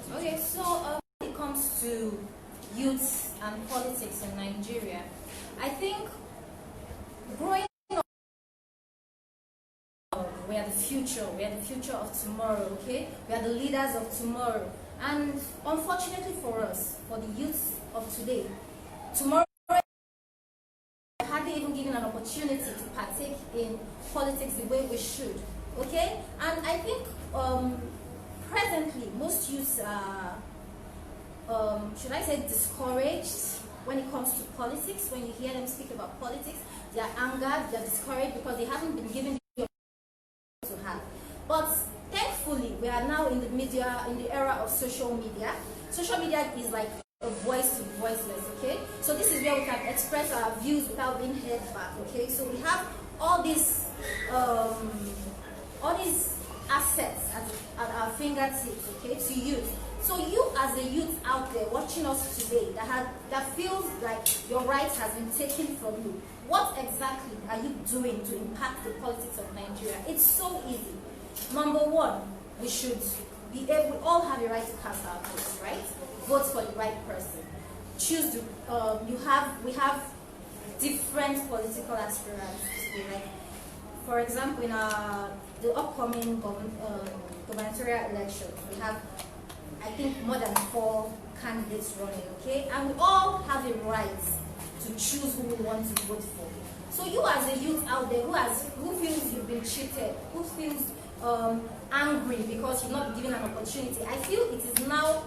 Speaker 10: when it comes to youth and politics in Nigeria, I think growing up, we are the future. We are the future of tomorrow. Okay, we are the leaders of tomorrow. And unfortunately for us, for the youth of today, tomorrow hardly even given an opportunity to partake in politics the way we should. Okay, and I think presently most youths are, should I say, discouraged when it comes to politics. When you hear them speak about politics, they are angered, they are discouraged because they haven't been given the opportunity to have. But thankfully, we are now in the media, in the era of social media. Social media is like a voice to the voiceless, okay? So this is where we can express our views without being held back, okay? So we have all these assets at our fingertips, okay, to use. So you as a youth out there watching us today that feels like your rights has been taken from you, what exactly are you doing to impact the politics of Nigeria? It's so easy. Number one, we all have a right to cast our votes, right? Vote for the right person. Choose we have different political aspirants, like, for example, in the upcoming gubernatorial elections, we have, I think, more than 4 candidates running, okay? And we all have a right to choose who we want to vote for. So you as a youth out there who feels you've been cheated, who feels angry because you've not been given an opportunity, I feel it is now,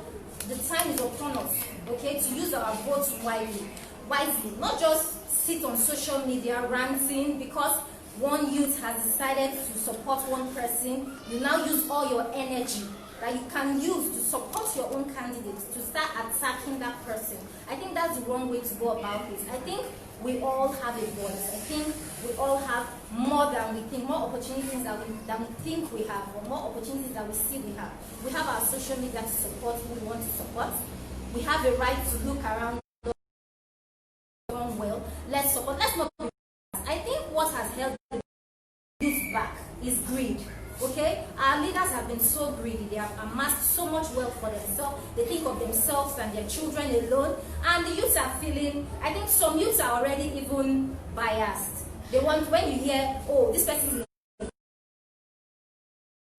Speaker 10: the time is upon us, okay, to use our votes wisely. Not just sit on social media ranting because one youth has decided to support one person. You now use all your energy that you can use to support your own candidate to start attacking that person. I think that's the wrong way to go about it. I think we all have a voice. I think we all have more than we think, more opportunities than we think we have, or more opportunities that we see we have. We have our social media to support who we want to support. We have a right to look around well. Let's support. Let's not. I think what has held the youth back is greed. Okay, our leaders have been so greedy. They have amassed so much wealth for themselves. They think of themselves and their children alone. And the youths are feeling, I think some youths are already even biased. They want, when you hear, oh, this person is the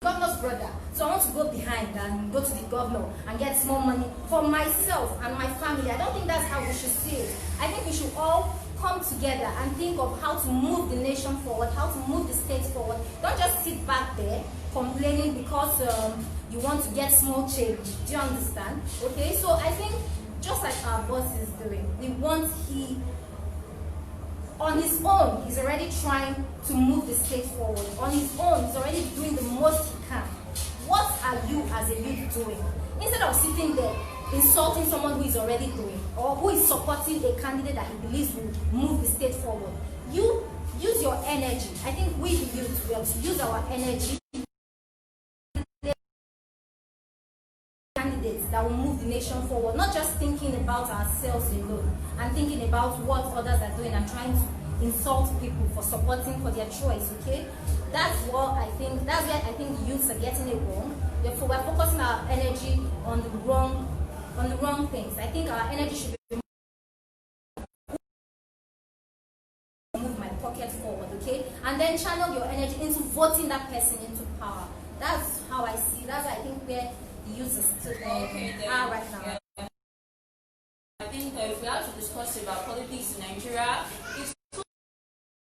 Speaker 10: governor's brother, so I want to go behind and go to the governor and get more money for myself and my family. I don't think that's how we should see it. I think we should all come together and think of how to move the nation forward, how to move the state forward. Don't just sit back there complaining because you want to get small change. Do you understand? Okay, so I think just like our boss is doing, on his own, he's already trying to move the state forward. On his own, he's already doing the most he can. What are you as a youth doing? Instead of sitting there insulting someone who is already doing, or who is supporting a candidate that he believes will move the state forward, you use your energy. I think we the youth, we have to use our energy candidates that will move the nation forward, not just thinking about ourselves alone and thinking about what others are doing and trying to insult people for supporting for their choice. Okay, that's where I think the youths are getting it wrong. Therefore, we're focusing our energy on the wrong things. I think our energy should be move my pocket forward, okay, and then channel your energy into voting that person into power. That's how I see. That's I think where the youth are right now.
Speaker 2: I think if we have to discuss about politics in Nigeria, it's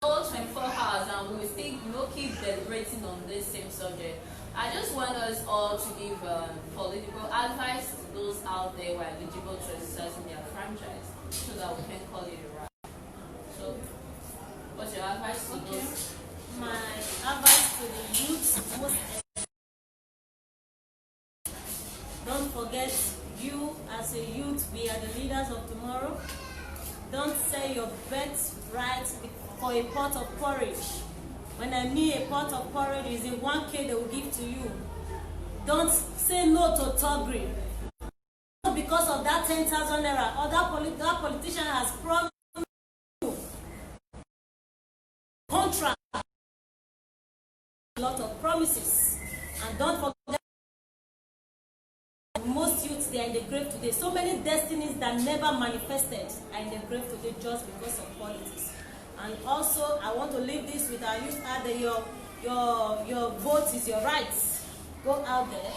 Speaker 2: all 24 hours and we will still keep deliberating on this same subject. I just want us all to give political advice to those out there who are eligible to exercising their franchise so that we can call it a right. So, what's your advice to those?
Speaker 5: My advice to the youth, don't forget, you as a youth, we are the leaders of tomorrow. Don't sell your birthright for a pot of porridge. When I mean a pot of porridge is in 1K they will give to you. Don't say no to Togri. Because of that 10,000 naira, or that politician has promised you contract. A lot of promises. And don't forget, most youths, they are in the grave today. So many destinies that never manifested are in the grave today just because of politics. And also, I want to leave this with our youth out there. Your vote is your right. Go out there,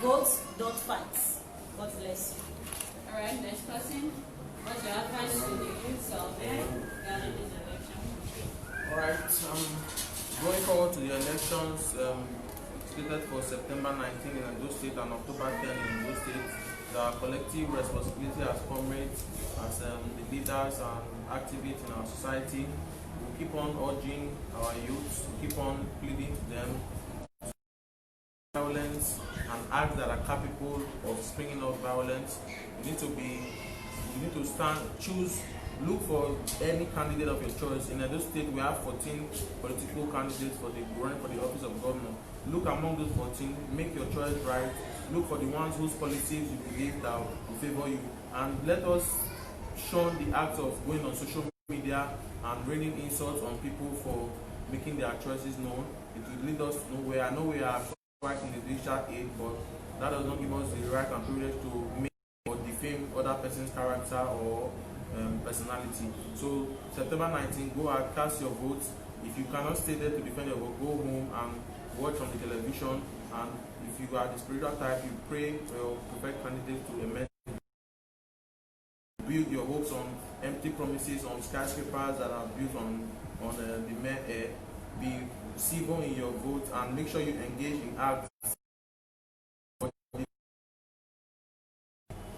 Speaker 5: vote, don't fight. God bless you.
Speaker 2: All right, next person. What's your advice to the youth out there regarding this election?
Speaker 6: All right, going forward to the elections slated for September 19 in Edo State and October 10 in Edo State. Our collective responsibility as comrades, as the leaders and activists in our society, we keep on urging our youth, to keep on pleading to them violence and acts that are capable of springing up violence. We need to be You need to look for any candidate of your choice. In Edo State, we have 14 political candidates running for the office of governor. Look among those 14, make your choice right. Look for the ones whose policies you believe that will favor you. And let us shun the act of going on social media and raining insults on people for making their choices known. It will lead us nowhere. I know we are right in the digital age, but that does not give us the right and privilege to make or defame other person's character or personality. So September 19, go out, cast your votes. If you cannot stay there to defend your vote, go home and watch on the television. And if you are the spiritual type, you pray for your perfect candidate to amend. Build your hopes on empty promises, on skyscrapers that are built on the mere air. Be civil in your vote and make sure you engage in acts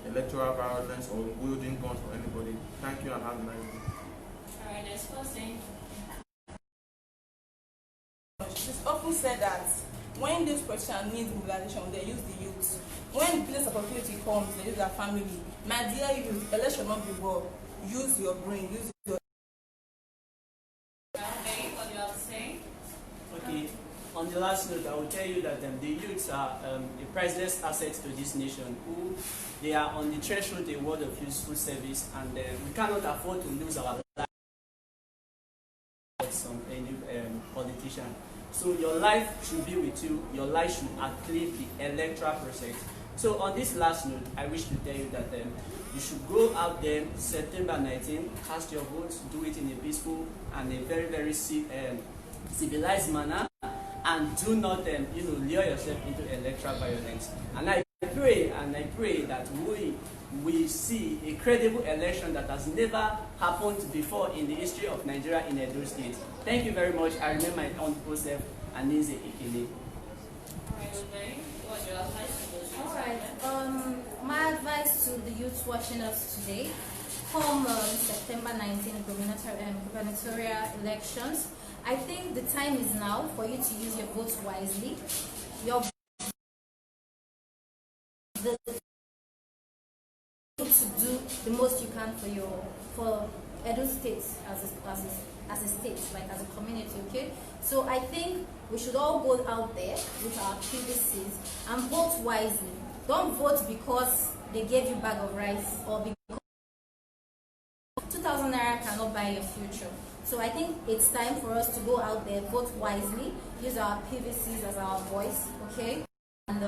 Speaker 6: electoral violence or wielding guns for anybody. Thank you and have a nice day.
Speaker 2: Alright, next person.
Speaker 7: It's often said that when this question needs mobilization, they use the youth. When business opportunity comes, they use their family. My dear youth, election not be war. Use your brain, use your...
Speaker 2: Okay, what do you have to say?
Speaker 8: Okay, on the last note, I will tell you that the youths are the priceless assets to this nation, who they are on the threshold of a world of useful service, and we cannot afford to lose our life for some politician. So your life should be with you, your life should outlive the electoral process. So on this last note, I wish to tell you that you should go out there September 19, cast your votes, do it in a peaceful and a very, very civilized manner, and do not lure yourself into electoral violence. And I pray that we see a credible election that has never happened before in the history of Nigeria in Edo State. Thank you very much. I remain my own self, Anize Ikele.
Speaker 10: Alright, my advice to the youth watching us today: come September 19 gubernatorial elections. I think the time is now for you to use your votes wisely. To do the most you can for Edo State as a state, like as a community, okay? So I think we should all go out there with our PVCs and vote wisely. Don't vote because they gave you a bag of rice or because 2,000 naira cannot buy your future. So I think it's time for us to go out there, vote wisely, use our PVCs as our voice, okay? And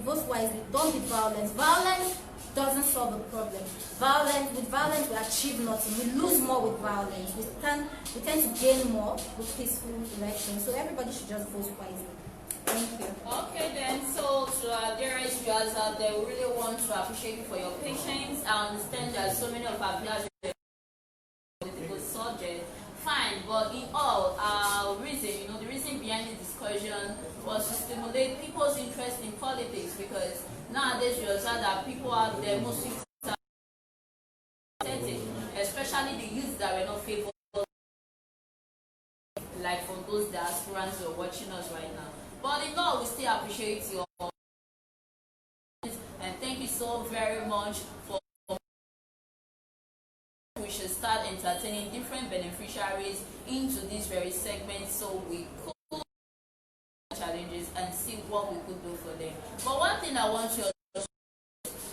Speaker 10: vote wisely. Don't be violent. Violence doesn't solve the problem. With violence we achieve nothing. We lose more with violence. We tend to gain more with peaceful elections. So everybody should just vote wisely. Thank you.
Speaker 2: Okay then, so to our dearest viewers out there, we really want to appreciate you for your patience. I understand that so many of our viewers political subject. Fine, but in all, our reason, the reason behind the discussion was to stimulate people's interest in politics, because nowadays we observe that people out there mostly, especially the youth that were not favored, like for those diasporans who are watching us right now. But in all, we still appreciate you all. And thank you so very much for. We should start entertaining different beneficiaries into this very segment so we could challenges and see what we could do for them. But one thing I want you to know,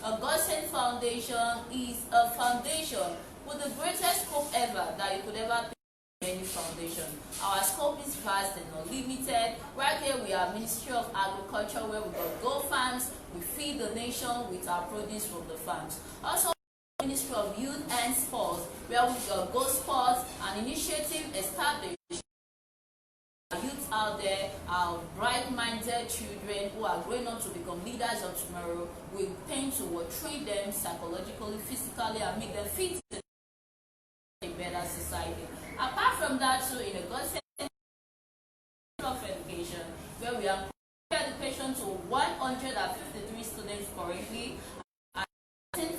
Speaker 2: A Godsent Foundation is a foundation with the greatest scope ever that you could ever think of any foundation. Our scope is vast and unlimited. Right here we are Ministry of Agriculture, where we got goat farms. We feed the nation with our produce from the farms. Also Ministry of Youth and Sports, where we got Go Sports, an initiative established youth out there, our bright-minded children who are growing up to become leaders of tomorrow. We tend to treat them psychologically, physically, and make them fit in a better society. Apart from that, too, in A Godsent of Education, where we are education to 153 students currently.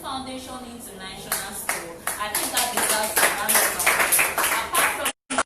Speaker 2: Foundation International School. I think that deserves a round of applause. Apart from that,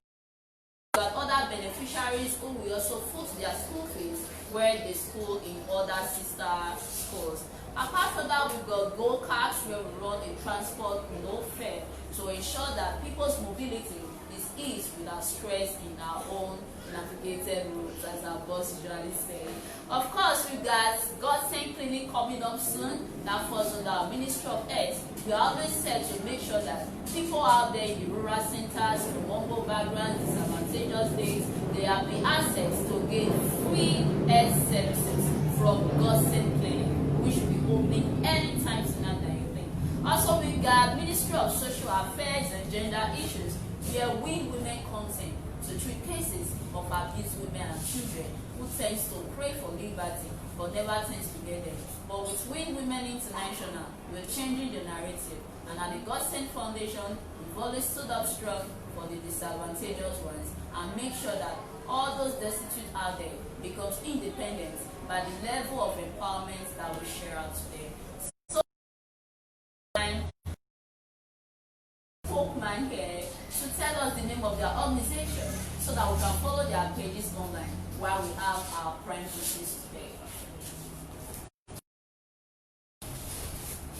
Speaker 2: we got other beneficiaries who will also foot their school fees where they school in other sister schools. Apart from that, we've got go-karts where we run a transport no fare to ensure that people's mobility is eased without stress in our own navigated routes, as our boss usually say. Of course, we've got Godsent Clinic coming up soon. That falls under our Ministry of Health. We are always set to make sure that people out there in the rural centers, from humble backgrounds, disadvantageous states, they have the access to get free health services from Godsent Clinic, which will be opening anytime sooner than you think. Also, we've got Ministry of Social Affairs and Gender Issues, where women comes in to treat cases of abused women and children who tends to pray for liberty but never tends to get them. But with Women International, we're changing the narrative, and at the Godsent Foundation, we've always stood up strong for the disadvantageous ones and make sure that all those destitute out there becomes independent by the level of empowerment that we share out today. So, Folkman here to tell us the name of their organization so that we can follow their pages online while we have our prime pieces today.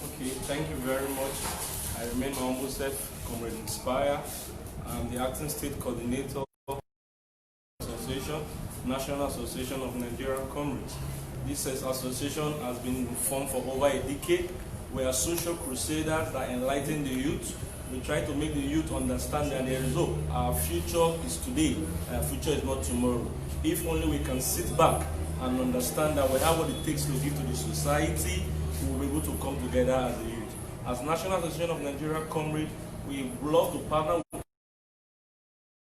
Speaker 9: Okay, thank you very much. I remain my humble self, Comrade Inspire. I'm the acting state coordinator of the Association, National Association of Nigerian Comrades. This association has been formed for over a decade. We are social crusaders that enlighten the youth. We try to make the youth understand that there is hope. Our future is today, our future is not tomorrow. If only we can sit back and understand that we have what it takes to give to the society, we will be able to come together as a youth. As National Association of Nigerian Comrades, we love to partner with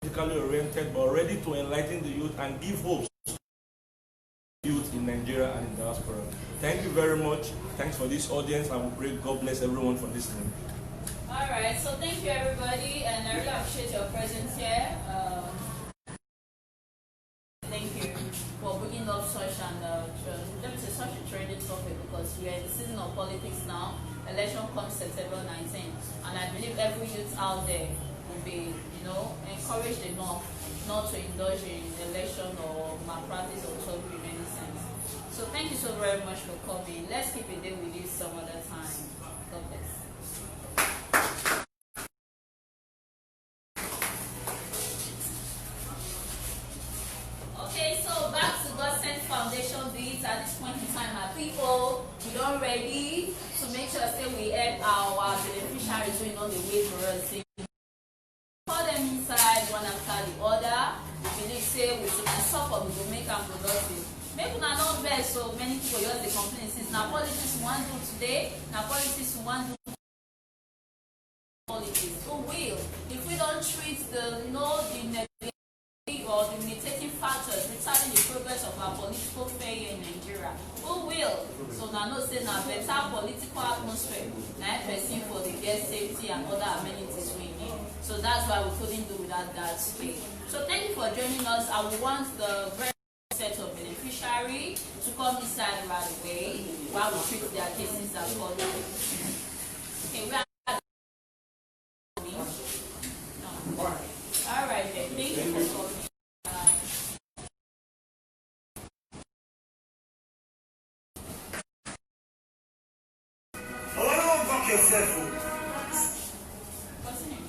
Speaker 9: politically oriented but ready to enlighten the youth and give hope to the youth in Nigeria and in diaspora. Thank you very much. Thanks for this audience. I will pray God bless everyone for listening.
Speaker 2: Alright, so thank you everybody, and I really appreciate your presence here. Thank you for bringing up such such a trending topic, because we are in the season of politics now. Election comes September 19th, and I believe every youth out there will be, encouraged enough not to indulge in election or malpractice or trouble in any sense. So thank you so very much for coming. Let's keep it there with you some other time. God bless. Okay, so back to Godsent Foundation beats at this point in time. Our people, we don't ready to make sure that we help our beneficiaries doing all the way for us. Call them inside one after the other. We believe say we should support, we will make them productive. Make una not best, so many people use the complaint. Since now politics we want to do today, now politics we want to do politics. Who will? If we don't treat the or the mitigating factors retarding the progress of our political failure in Nigeria, who will? So now no say now better political atmosphere, now person for the guest safety and other amenities we need. So that's why we couldn't do without that space. So thank you for joining us. I will want the very set of beneficiary to come inside right away while we treat their cases as well. Okay, we are all right then. Thank you for coming. What's the name?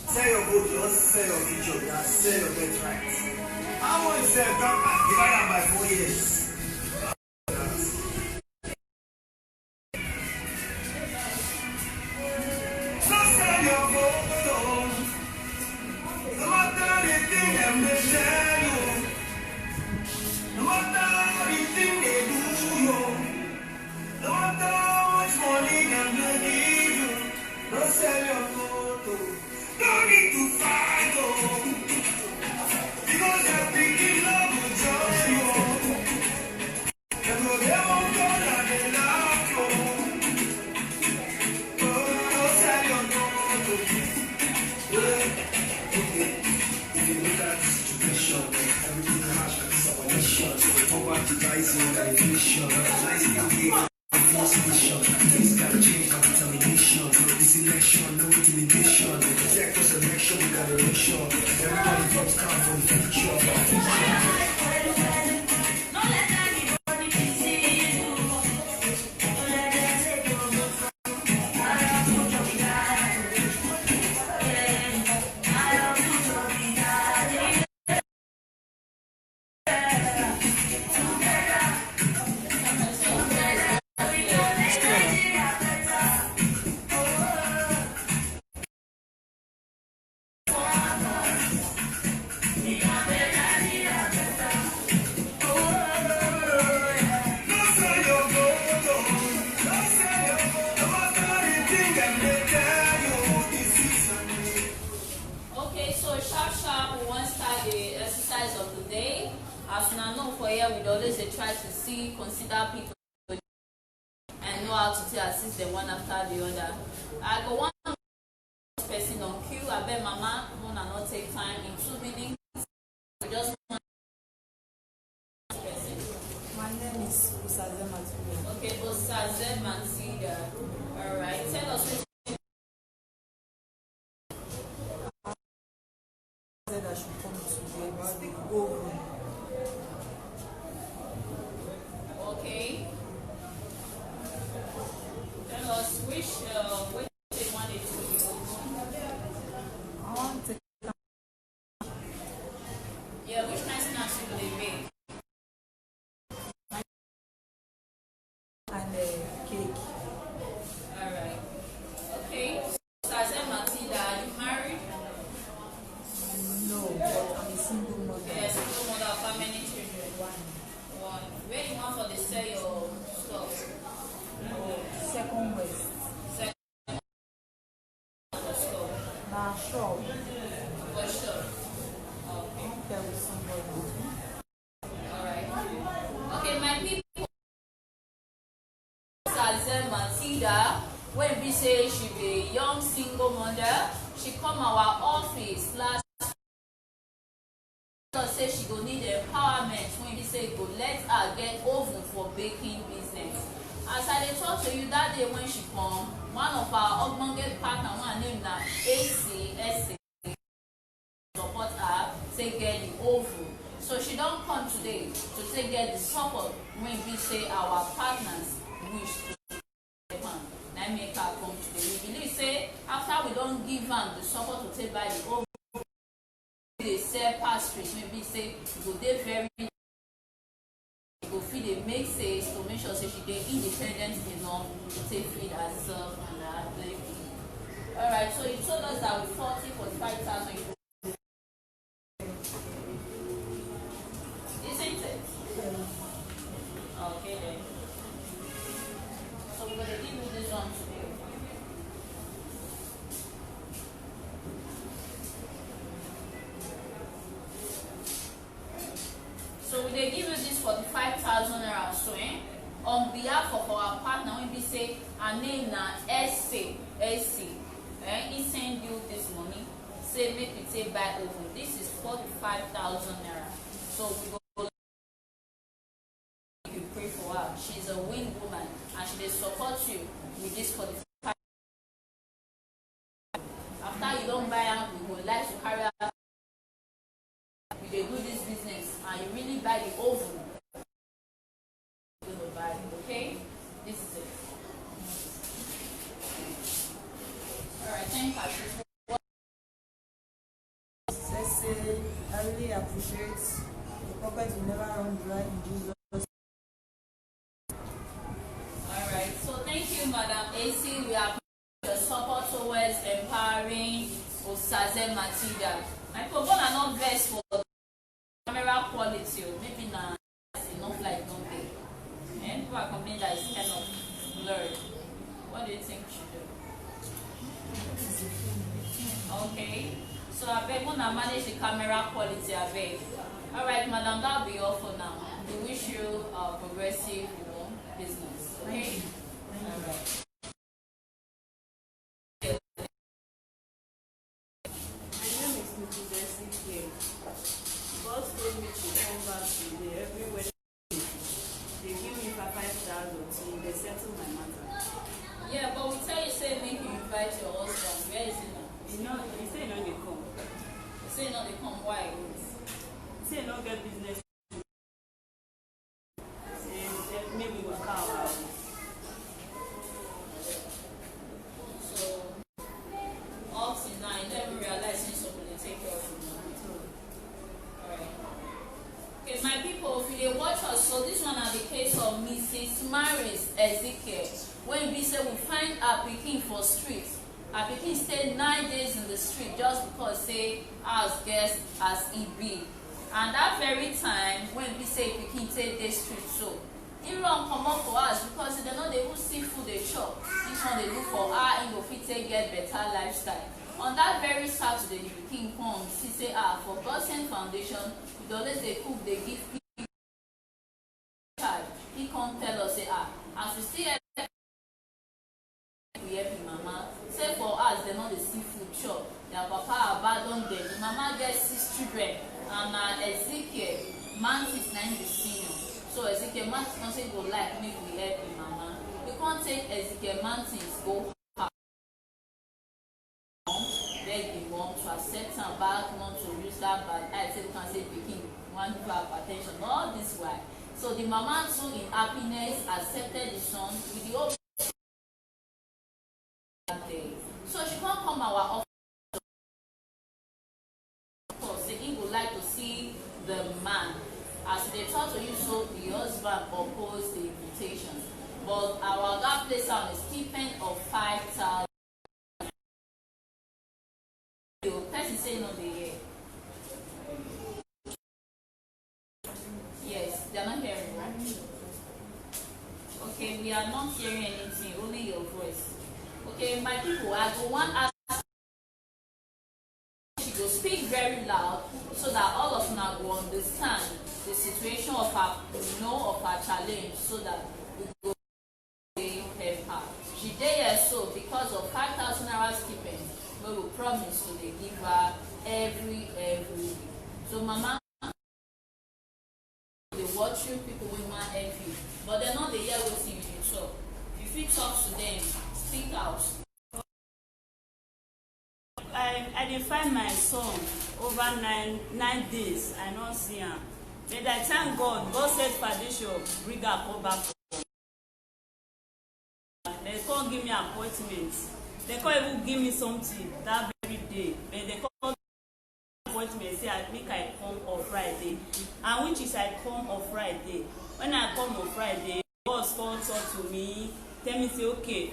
Speaker 11: Say your vote, just say your video, just say your bet right. How much is that back? Divide by 4 years. So say your vote, no matter the thing them they tell you, no matter the thing they do you, no matter how much money them they give you, don't sell your vote. No need to fight, because they're thinking love will join you. They know they won't go and they love you. Don't sell your vote. Okay, if you look at the situation, everything harsh like someone nation. Poverty rising, like inflation, rising again. Things gotta change, determination. This election, no intimidation. Protect us election, we gotta make sure everybody votes come from the future.
Speaker 2: exercise of the day. As we know for here, we always try to consider people and know how to assist them one after the other. I go one person on queue. I bet Mama will not take time in 2 minutes. We just want person.
Speaker 3: My name is Osaze Matida.
Speaker 2: Okay, Osaze Matida. All right, tell us which.
Speaker 3: Said I should come today about the oven.
Speaker 2: Okay. Tell us which they wanted to be open.
Speaker 3: I want to
Speaker 2: Yeah, which kind of snacks do they make?
Speaker 3: and cake.
Speaker 2: Alright. Okay. Saze Matilda, are you married?
Speaker 3: No, but I'm a single mother.
Speaker 2: Yes, single mother of how many children? One. Where you want for the sell your stuff?
Speaker 3: Second West.
Speaker 2: Second store.
Speaker 3: Now shop.
Speaker 2: What shop? Okay.
Speaker 3: There with somebody.
Speaker 2: Alright. Okay, my people. Saze Matilda, when we say she be a young single mother, she come our office last. Say she go need empowerment when we say go let her get oven for baking business. As I dey talk to you that day when she come, one of our ogbonge partner, one name na ACSA, support her take get the oven. So she don't come today to take get the support when we say our partners wish to help am. Na make her come today. We believe say after we don't give am the support to take buy the oven, they sell pastries, maybe say go dey very go feed dey make sales to make sure say she dey independent enough to take feed herself and her baby. Alright, so you told us that with 45,000 you isn't it? Okay then. So we're gonna give you this one today. So we dey give you this 45,000 naira so on behalf of our partner when we say her name na SC. He send you this money, say make we take buy oven. This is 45,000 naira. So we go you pray for her. She's a win woman and she dey support you with this 45,000. After you don't buy am, we would like to carry out. They do this business and you really buy the oven, you will buy it, okay? This is it. Alright, thank you.
Speaker 3: Let's say I really appreciate the pocket will never run dry in Jesus.
Speaker 2: Alright, so thank you, Madam AC. We appreciate your support towards empowering Osaze Matilda. My people are not best for camera quality, maybe not enough like don't they? And people are complaining that it's kind of blurred. What do you think we should do? Okay. So I beg when I manage the camera quality, I beg. Alright, madam, that'll be all for now. We wish you a progressive, business. Okay? Alright.
Speaker 5: My name is Mrs. Bessie. God told me to come back today. Every Wednesday, they give me 5,000 till they settle my matter.
Speaker 2: Yeah, but we tell you, say, make you invite your husband. Where is he now?
Speaker 5: He say no they come.
Speaker 2: He say no they come. Why?
Speaker 5: He say no get business. Say maybe we work out.
Speaker 2: So, up to now, you never realize somebody take care of you. Alright. Okay, my people, if you watch us, so this one is the case of Mrs. Maris Ezekiel. When we say we find our pikin for street, our pikin stay 9 days in the street just because say as guest as he be. And that very time when we say pikin take the street so, he run come up for us because they know they will see food they chop. This one they look for how he go fit take get better lifestyle. On that very Saturday, the pikin come, she say, for Godsent Foundation, we dey always dey cook, dey give people charge. He come tell us, say, as we still we help the mama. Say for us, they know the seafood chop. Their papa abandoned them. The mama get 6 children, and Ezekiel Mantis 9 the senior. So Ezekiel Mantis don't say go like make we help the mama. We can't take Ezekiel Mantis go beg the mom to accept her back, not to use that bad eye. Say we can say picking one give her attention. All this why. So the mama too in happiness accepted the son with the hope. So she can't come our office. Of course, say he would like to see the man. As they thought to you, so the husband opposed the invitation. But our God placed on a stipend of 5,000. The person say no, they hear. Yes, they are not hearing, right? Okay, we are not hearing anything, only your voice. Okay, my people, I go one ask. She go speak very loud so that all of us will understand the situation of her, of her challenge, so that we go help her. She did here so because of 5,000 naira stipend, we will promise to give her every week. So mama, they watch you, people will not help you, but they're not the hear what you talk. If you talk to them, speak out.
Speaker 5: I did find my son over nine days. I don't see him. But I thank God, Godsent Foundation bring her come back. They can't give me appointments. They can't even give me something that very day. But they can't appointment say I make I come on Friday. And which is I come on Friday. When I come on Friday, God come talk to me. Tell me say okay,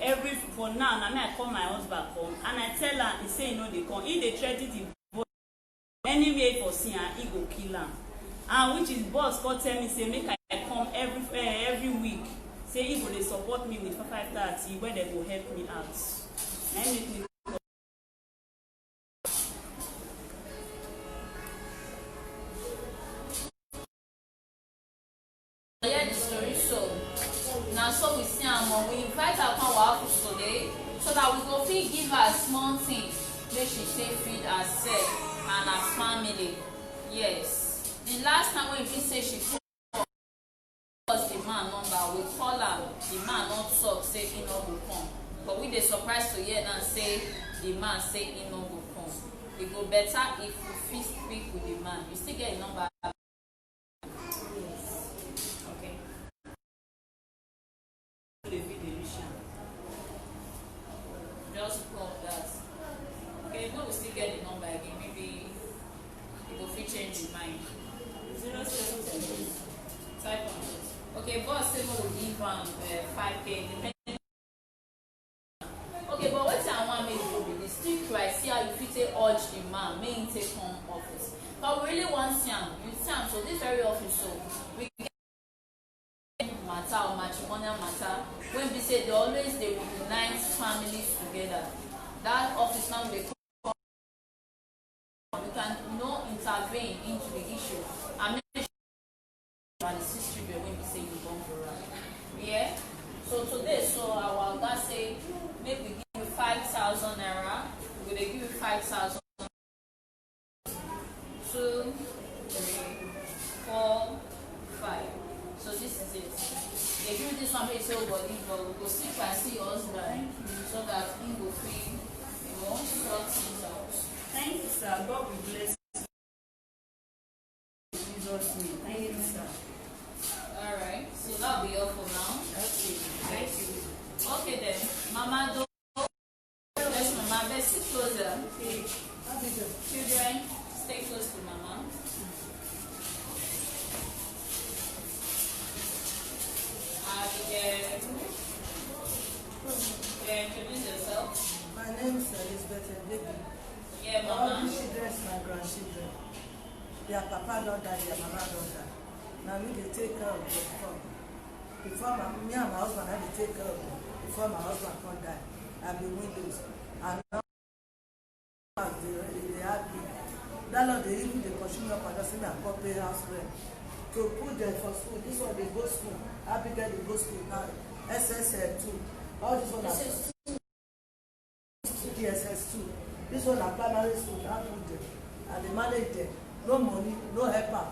Speaker 5: for now, I call my husband come, and I tell her, he say they come. If they threaten the boss anyway for see her, he go kill her. And which is boss come tell me say make I come every week. Say he go they support me with 530 where they go help me out. And make me
Speaker 2: the story so. Now so we see her we invite her come our office today so that we go fit give her small thing make she take feed herself and her family. Yes. The last time when we say she was the man number, we call her, the man not talk say he no go come. But we dey surprised to hear and say the man say he no go come. It go better if we fit speak with the man. You still get a number. Just call that. Okay, no, we still get the number again. Maybe it will fit change his mind. 077. Type on it. Okay, boss say we will give 5K. Okay, but what I want me to do with this still try see how you fit take urge the man, may he take home office. But we really want Siam. You Siam, so this very office so we get matter or matrimonial matter when we say they always they unite families together. That office now they come, we can intervene into the issue and make sure the 6 children when we say you born for us. Yeah. So today, so our God say maybe we give you 5,000 naira. We're gonna give you 5,000. 2, 3, 4, 5. So this is it. They give you this one place so body, but we go sleep and see your husband so that he will feel, sort things out.
Speaker 5: thank you, sir. God will bless you. Jesus' name. Thank you, sir.
Speaker 2: Alright, so that'll be all for now.
Speaker 5: Okay. Thank you.
Speaker 2: Okay then, Mama do. Yes, Mama, let's sit closer. Okay. Children, stay close to Mama. Introduce yourself.
Speaker 3: My name is Elizabeth Baby.
Speaker 2: Yeah,
Speaker 3: All
Speaker 2: Mama.
Speaker 3: the children, my grandchildren. Their papa don't die, their mama don't die. Now me they take care of them. Before me and my husband, I dey take care of them. Before my husband can't die, I be windows. And now push me up and just say, I can't pay house rent. To put them for school, this one they go school, Abigail they go school now, SSL2, all this one are DSS2, this one are primary school, now put them, and they manage them, no money, no helper.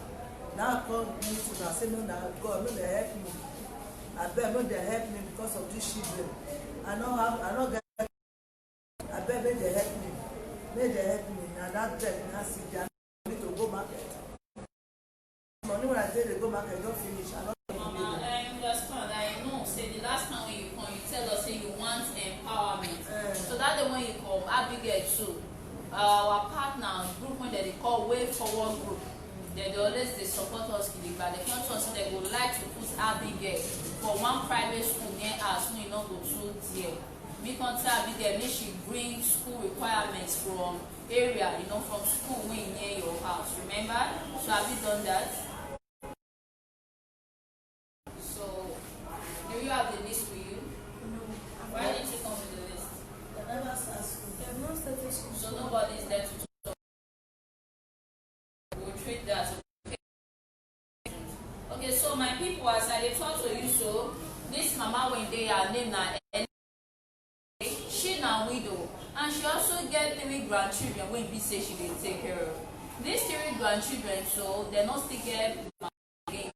Speaker 3: Now I come me to now say, no, now God, no, they help me. I bet no, they help me because of these children. I don't get, I bet they help me. May they help me, and that debt, now see, they need to go market. Money when I say they go market, don't finish. I don't
Speaker 2: Mama, I understand. I know. Say the last time when you come, you tell us say you want empowerment. So that the when you come, Abigail too. Our partner group when they call Way Forward Group. They always they support us, but they can't say they would like to put Abigail for one private school near us. We not go through there. We can't tell Abigail make she bring school requirements from area, from school way near your house. Remember? So have you done that? So do you have the list with you?
Speaker 5: No.
Speaker 2: Why didn't you come with the list?
Speaker 5: They never start school. They have not started school.
Speaker 2: So nobody is there to talk. We'll treat that. Okay, so my people, as I talk to you, so this mama when they are named she now widow, and she also get 3 grandchildren when we say she will take care of. These 3 grandchildren, so they're not still get again.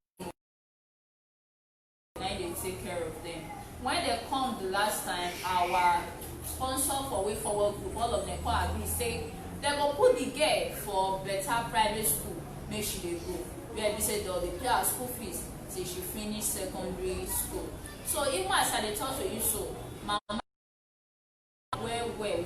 Speaker 2: Now they take care of them. When they come the last time, our sponsor for Way Forward Group, all of them come agree say they go put the girl for better private school, make she they go. Where we say they pay her school fees till she finish secondary school. So even as I talk to you, so mama we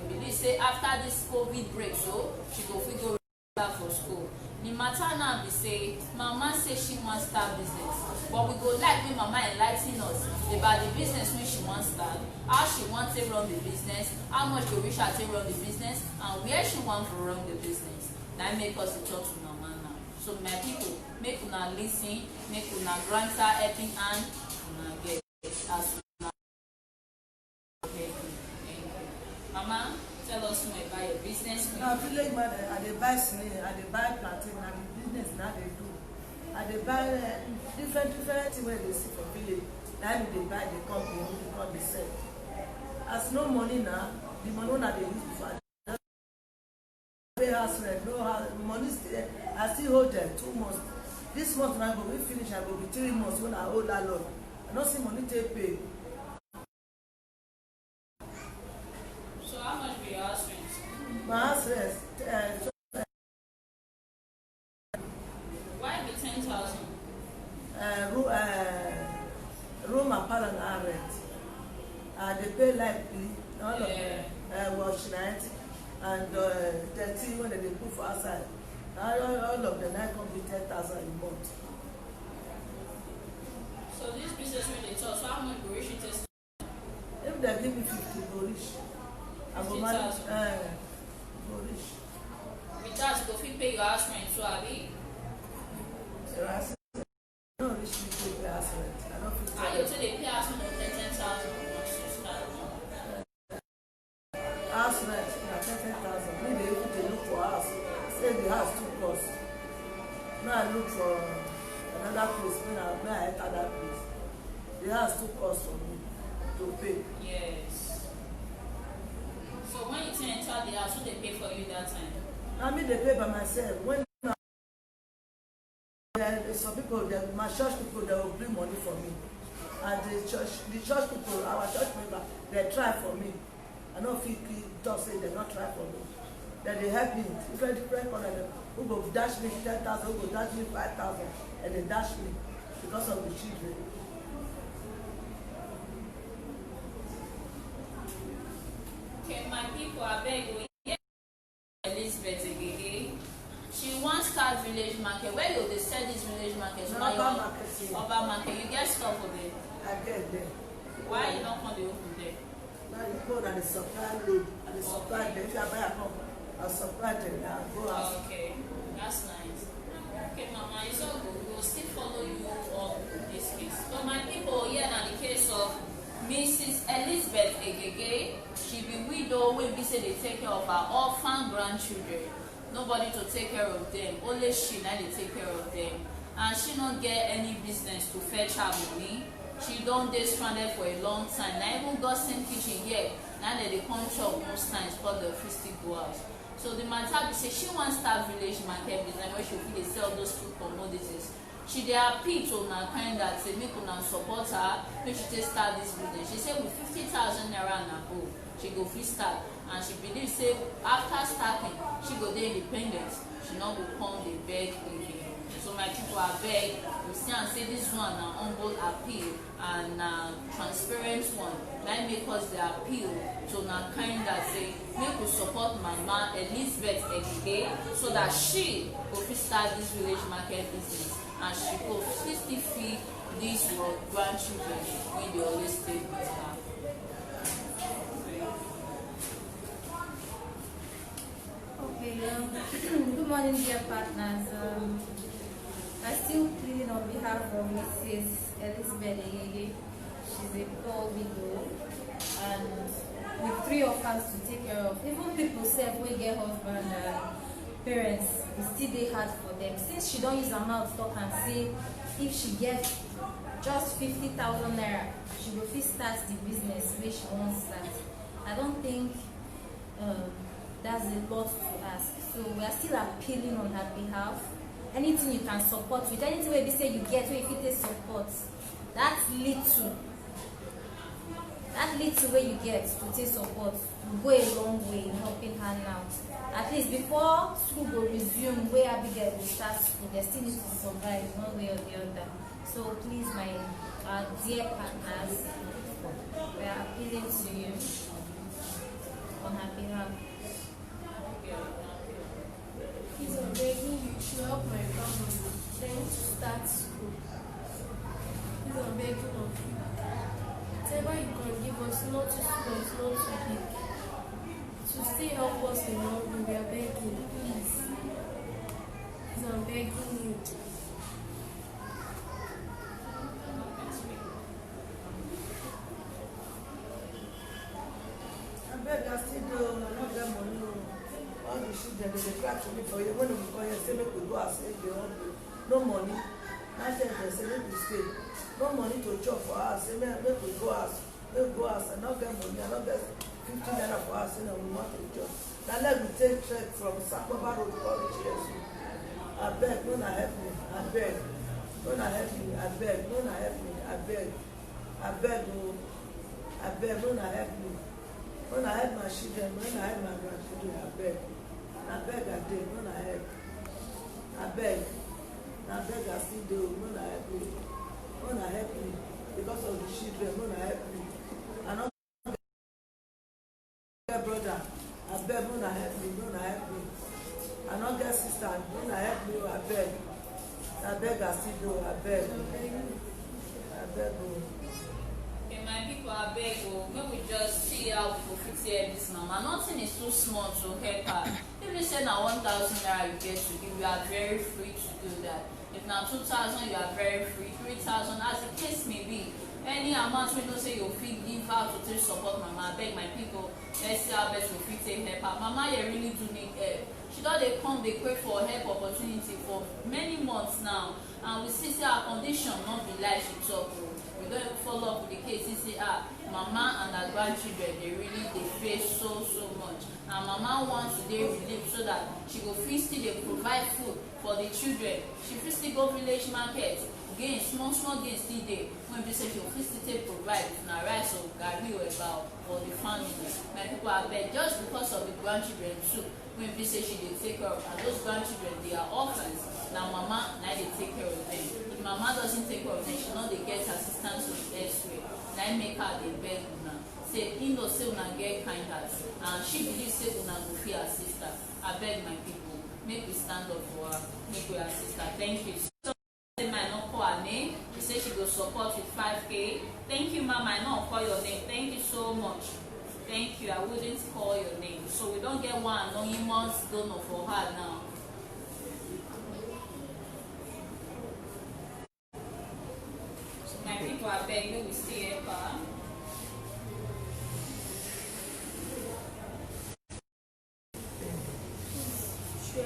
Speaker 2: believe say after this COVID break, so she go figure out for school. The matter now be say mama say she wants start business, but we go like when mama enlighten us about the business when she wants start, how she wants to run the business, how much go reach her to run the business, and where she wants to run the business. That make us to talk to mama now. So my people, make una listen, make una grant her helping hand, una get as una. Okay. Mama, tell us more about your business.
Speaker 3: Now, village man, I dey buy snail, I dey buy plantain, and the business now they do. I dey buy different things where they see for village. Now they buy the company, they come they sell. As no money now, the money that they use before. Pay house rent, no house, money still. I still hold them 2 months. This month when I go, we finish. I go be 3 months when I hold that loan. I don't see money to pay.
Speaker 2: So how much be your house rent?
Speaker 3: My house rent,
Speaker 2: why be 10,000?
Speaker 3: Room and parlor and rent. They pay lightly, all of them. Wash night and dirty when they put for outside. All of them now come be 10,000 a month.
Speaker 2: So this business when they talk, so how much go reach it?
Speaker 3: If they give me 50, go reach. I go manage.
Speaker 2: 50,000.
Speaker 3: Go reach.
Speaker 2: With that, you go fit pay your house rent, so abi?
Speaker 3: I don't reach me to pay house rent. I don't feel
Speaker 2: How you say they pay house rent of 10,000 once you start?
Speaker 3: house rent na 10,000. Me dey even dey look for house. Say the house too cost. Now I look for another place. When I enter that place, the house too cost for me to pay.
Speaker 2: Yes. So when you enter the house, who they pay for you that time?
Speaker 3: I mean they pay by myself. When some people, my church people, they will bring money for me, and the church people, our church member, they try for me. I don't feel just say they not try for me. Then they help me. Different color. Who go dash me 10,000, who go dash me 5,000, and they dash me because of the children.
Speaker 2: Okay, my people, I beg you. Elizabeth Egege. She wants start village market. Where you they sell this village market? So
Speaker 3: Urban market.
Speaker 2: Urban market. You get stuff for them.
Speaker 3: I get there.
Speaker 2: Why you don't come to open there?
Speaker 3: Now you go and the supply load, and the supply them. If I buy a pump, I'll supply them. I'll go out.
Speaker 2: Okay, that's nice. Okay, Mama, it's all good. We will still follow you up this case. So my people, here now the case of Mrs. Elizabeth Egege. She be widow when we say they take care of her orphan grandchildren. nobody to take care of them, only she na dey take care of them, and she no get any business to fetch her money. She don dey stranded for a long time. Na even Godsent kitchen here na dem dey come chop most times because dem fit still go out. So the matter be say she wan start village market business where she fit dey sell those food commodities. She dey appeal to una kind that say make una support her, make she take start this business. She say with 50,000 naira and above she go fit start, and she believe say after starting she go dey independent, she no go come dey beg again. So my people, abeg, you see and say this one na humble appeal and na transparent one. Na make us dey appeal to una kind that say make we support Mama Elizabeth Egige so that she go fit start this village market business, and she go still feed these grandchildren wey dey always stay with her.
Speaker 10: Okay, good morning, dear partners. I still plead on behalf of Mrs. Elizabeth Egege. She's a poor widow, and with 3 orphans to take care of. Even people say we get husband and parents, it's still dey hard for them. Since she don't use her mouth talk and say if she gets just 50,000 naira, she will fit start the business where she wants to start. I don't think that's a lot to ask. So we are still appealing on her behalf. Anything you can support with, anything where we say you get where you fit support, that little way you get to take support will go a long way in helping her now. At least before school will resume, where Abigail will start school, they still need to survive one way or the other. So please, my dear partners, we are appealing to you on her behalf.
Speaker 5: Please, I'm begging you to help my family then to start school. Please, I'm begging of you. Whatever you can give us, not too small, not too big, to still help us in all we are begging, please. Please, I'm begging you.
Speaker 3: I beg I still do not get money. All the children they cry to me for you. When we go here, say make we go and say they want no money. Now they say make we stay. No money to chop for us. Say make we go us. Make we go us. I not get money. I not get 15 naira for us. You know we want to chop. Now let me take trek from Sakoma Road to College here. I beg, no na help me. I beg, no na help me. I beg, no na help me. I beg, I beg, no, I beg, no na help me. No na help my children. No na help my grandchildren. I beg. I beg I did, no na help. I beg I still do, no na help me. No na help me. Because of the children, no na help me. I not get brother, I beg, no na help me, no na help me. I not get sister, no na help me, I beg. I beg I still do, I beg. I beg.
Speaker 2: Okay, my people, I beg you, make we just see how we fit help this mama. Nothing is too small to help her. If you say now 1,000 naira you get to give, you are very free to do that. If now 2,000, you are very free. 3,000, as the case may be. Any amount we don't say you fit give out to take support mama. I beg my people, let's see how best we fit take help her. Mama, you really do need help. She don dey come dey pray for help opportunity for many months now, and we see say her condition not be like she talk. We don't even follow up with the case. You say mama and her grandchildren they really they face so much, and mama wants to dey relief so that she go fit still dey provide food for the children. She fit still go village market gain small gain still dey when be say she go fit still take provide if na rice or garri or eba for the family. My people, abeg, just because of the grandchildren too when be say she dey take care of, and those grandchildren they are orphans. Now mama na dey take care of them. If mama doesn't take care of them, she no dey get assistance with elsewhere. Na make her dey beg una say know say una get kind heart, and she believe say una go fit assist her. Abeg my people, make we stand up for her, make we assist her. Thank you. So say might not call her name. She say she go support with 5K. Thank you, mama. I not call your name. Thank you so much. Thank you. I wouldn't call your name. So we don't get one anonymous donor for her now. So my people, I beg you, we stay here, pa.
Speaker 5: Share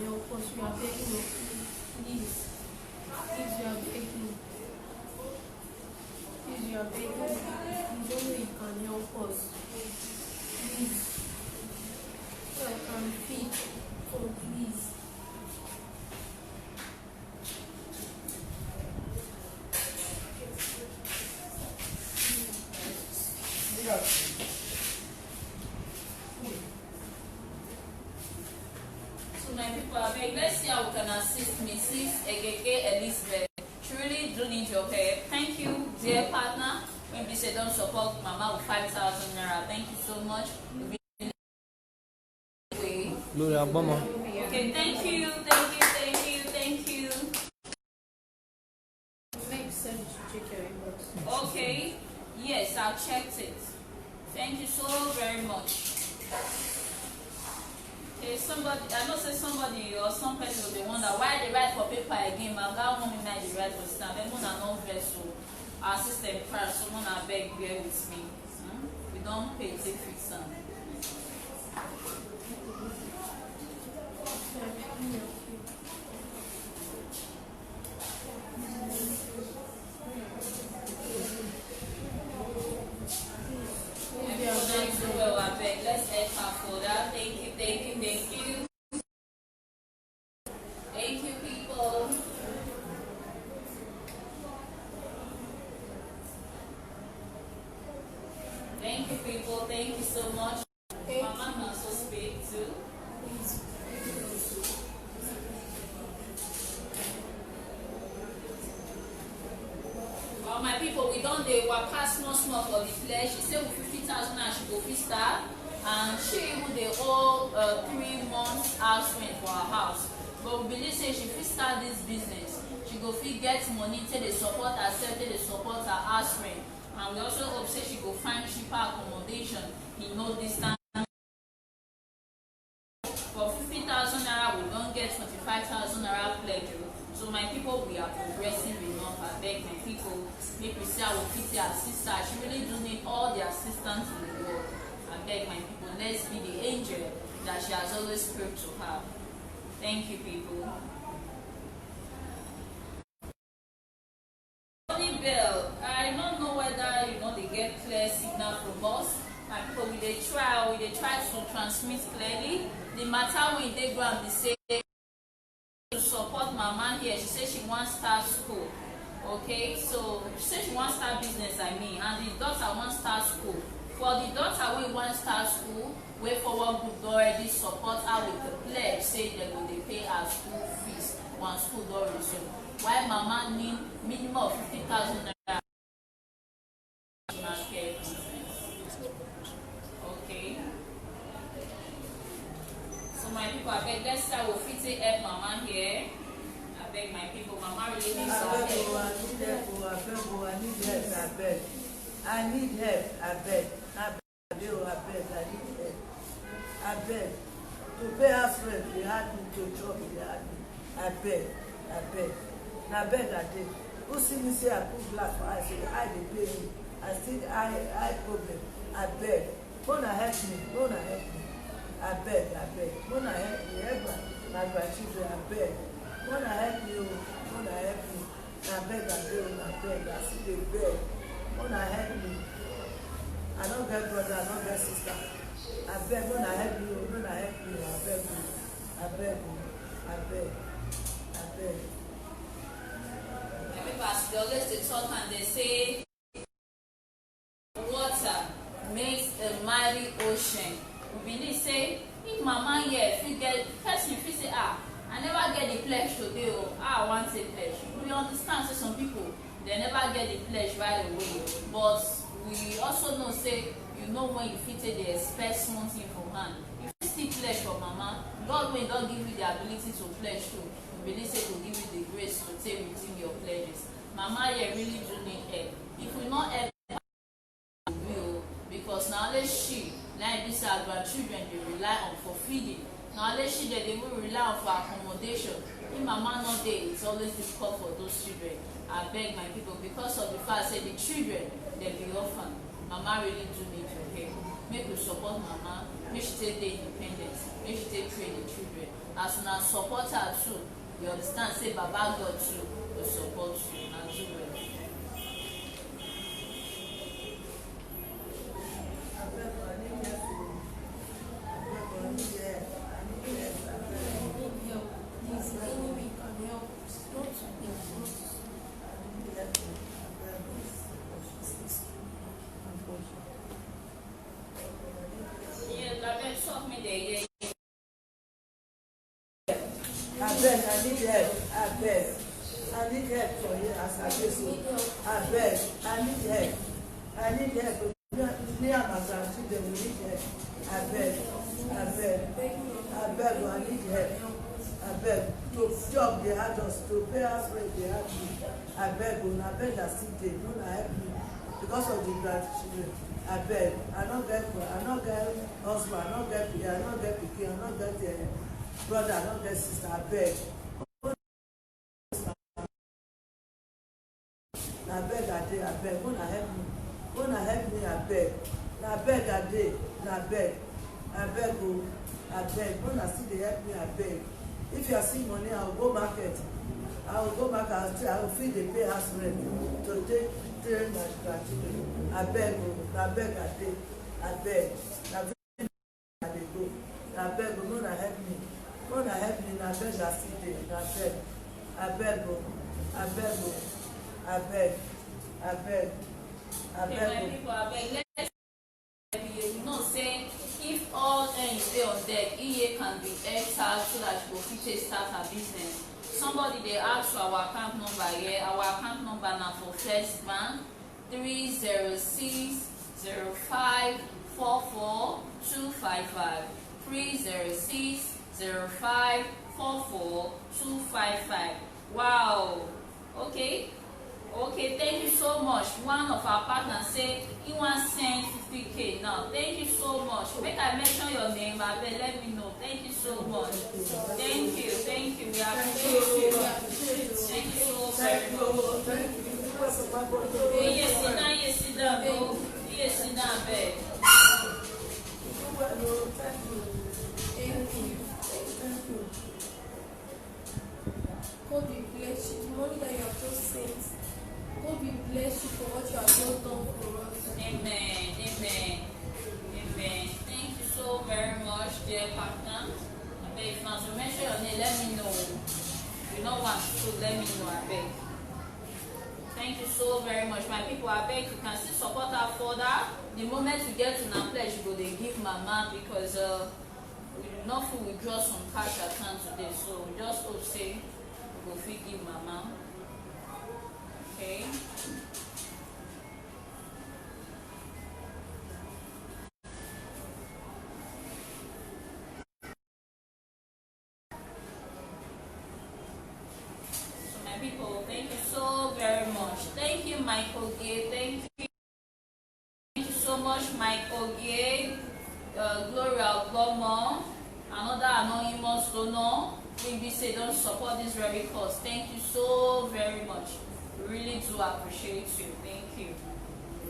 Speaker 5: help us. We are begging of you. Please. Please, we are begging. Please, we are begging. Please, only you can help us. Please. So I can feed. So please.
Speaker 2: So my people, I beg, let's see how we can assist Mrs. Egeke Elizabeth. She really do need your help. Thank you, dear partner. When we say don't support Mama with 5,000 naira, thank you so much. Okay, thank you. Okay, yes, I've checked it. Thank you so very much. Okay, somebody, I know say somebody or some person will be wonder why they write for paper again. My God, woman might they write for stamp. Everyone are not vessel. Our system crash. Someone are beg bear with me. We don't pay take fix them. Well, I beg. Let's help her for that. Thank you. Thank you, people. Thank you, people. Thank you so much. Mama can also speak too. Well, my people, we don't they were past no small for the pledge. She said with 50,000 and she go fit start. And she even they all 3 months house rent for her house. But we believe say she fit start this business. She go fit get money till they support herself, till they support her house rent. And we also hope say she go find cheaper accommodation in no distance. For 50,000 naira, we don't get 25,000 naira pledge. So my people, we are progressing enough. I beg my people, make we see how we fit her sister. She really do need all the assistance in the world. I beg my people, let's be the angel that she has always proved to her. Thank you, people. Bell, I don't know whether they get clear signal from us. My people, we they try to transmit clearly. The matter when they go and they say to support Mama here. She said she wants to start school. Okay, so she said she wants to start business, and the daughter wants to start school. For the daughter we want to start school, Way Forward Group already support her with the pledge, say they will pay her school fees once school door resume. Why Mama need minimum of 50,000 naira. Okay. So my people, I beg let's start with 50 help Mama here. I beg my people, Mama really needs some help.
Speaker 12: I need help, I beg. I beg. To pay us rent, they had me to job, they had me. I beg. I beg I did. Who see me say I put black for I say I they pay me. I still I problem. I beg. Wanna help me. I beg. Wanna help me. Help my grandchildren, I beg. Wanna help you. I beg. I see they beg. Wanna help me. I don't get brother, I don't get sister. I beg, wanna help you. I beg.
Speaker 2: They always they talk and they say water makes a mighty ocean. We believe say if Mama here if you get person if you say I never get the pledge today I want a pledge. We understand say some people they never get the pledge right away. But we also know say when you fit they expect something from hand. If you still pledge for Mama, God will not give you the ability to pledge too. We believe say will give you the grace to take within your pledges. Mama here really do need help. If we not help, we will, because now let's she like this our grandchildren they rely on for feeding. Now let's she that they will rely on for accommodation. If Mama not there, it's always difficult for those children. I beg my people because of the fact say the children they be orphan. Mama really do need your help. Make we support Mama. Make she take the independence. Make she take train the children. as una support her too, you understand say Baba God too will support you and do well.
Speaker 12: I need help. I need help for you as I do so. I need help. I need help. Me and my grandchildren, we need help. I beg. I need help. To job they had us, to pay us rent they had me. I beg that still they don't help me because of the grandchildren. I not get husband, I not get pikin, I not get brother, I not get sister. I beg. Wanna help me, I beg. Wanna see they help me, I beg. If you are seeing money, I will go market. I will feed the pay house rent to take train my grandchildren. I beg. Wanna help me. I beg that still there. I beg.
Speaker 2: You know, say if all ends stay on deck, EA can be exiled so that she will fit start her business. Somebody they ask for our account number here. Our account number now for First Bank 306-0544-255. 306-0544-255. Wow. Okay, thank you so much. One of our partners said he wants to send 50K now. Thank you so much. Make I mention your name, but let me know. Thank you so much. Thank you. We appreciate you. Thank you so very much. Yes, sit down, bro. Yes, sit down, babe.
Speaker 5: Thank you. God be bless you. The money that you have just sent, God be bless you for what you have just done for us.
Speaker 2: Amen. Thank you so very much, dear partner. I beg if not to mention your name, let me know. You know what, so let me know, I beg. Thank you so very much, my people. I beg you can still support her further. The moment we get to our pledge, you go they give Mama because we do not feel withdraw some cash account today, so we just hope say we go fit give Mama. Okay. So my people, thank you so very much. Thank you, Michael Gay. Thank you so much, Michael Gay. Gloria Gomo, another anonymous donor. We say don't support this very cause. Thank you so very much. We really do appreciate you. Thank you.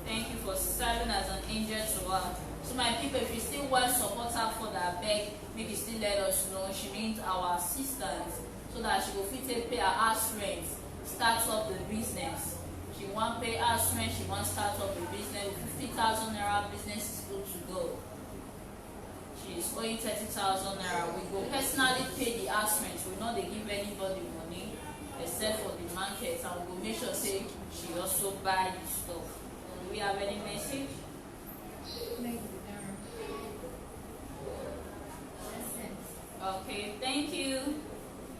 Speaker 2: Thank you for serving as an angel to her. So my people, if you still want to support her for that beg, maybe still let us know. She needs our assistance so that she will fit pay her house rent, start up the business. She want pay house rent, she want start up the business. 50,000 naira business is good to go. She is owing 30,000 naira. We go personally pay the house rent. We not they give anybody money except for the market, and we will make sure say she also buy the stuff. Do we have any message? Okay, thank you.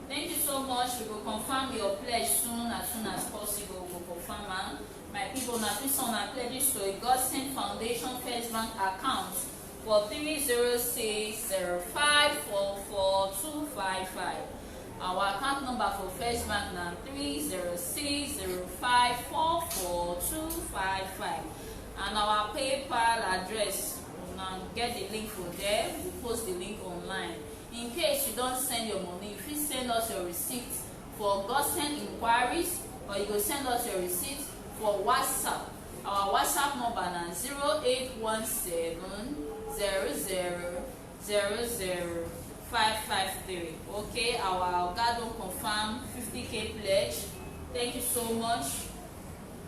Speaker 2: Thank you so much. We will confirm your pledge soon as possible. We will confirm her. My people, now this on our pledges to A Godsent Foundation First Bank account for 306-0544-255. Our account number for First Bank now 306-0544-255. And our PayPal address, now get the link for there. We'll post the link online. In case you don't send your money, if you send us your receipt for Godsent inquiries, or you go send us your receipt for WhatsApp. Our WhatsApp number now 0817 0000 553. Okay, our God don't confirm 50K pledge. Thank you so much.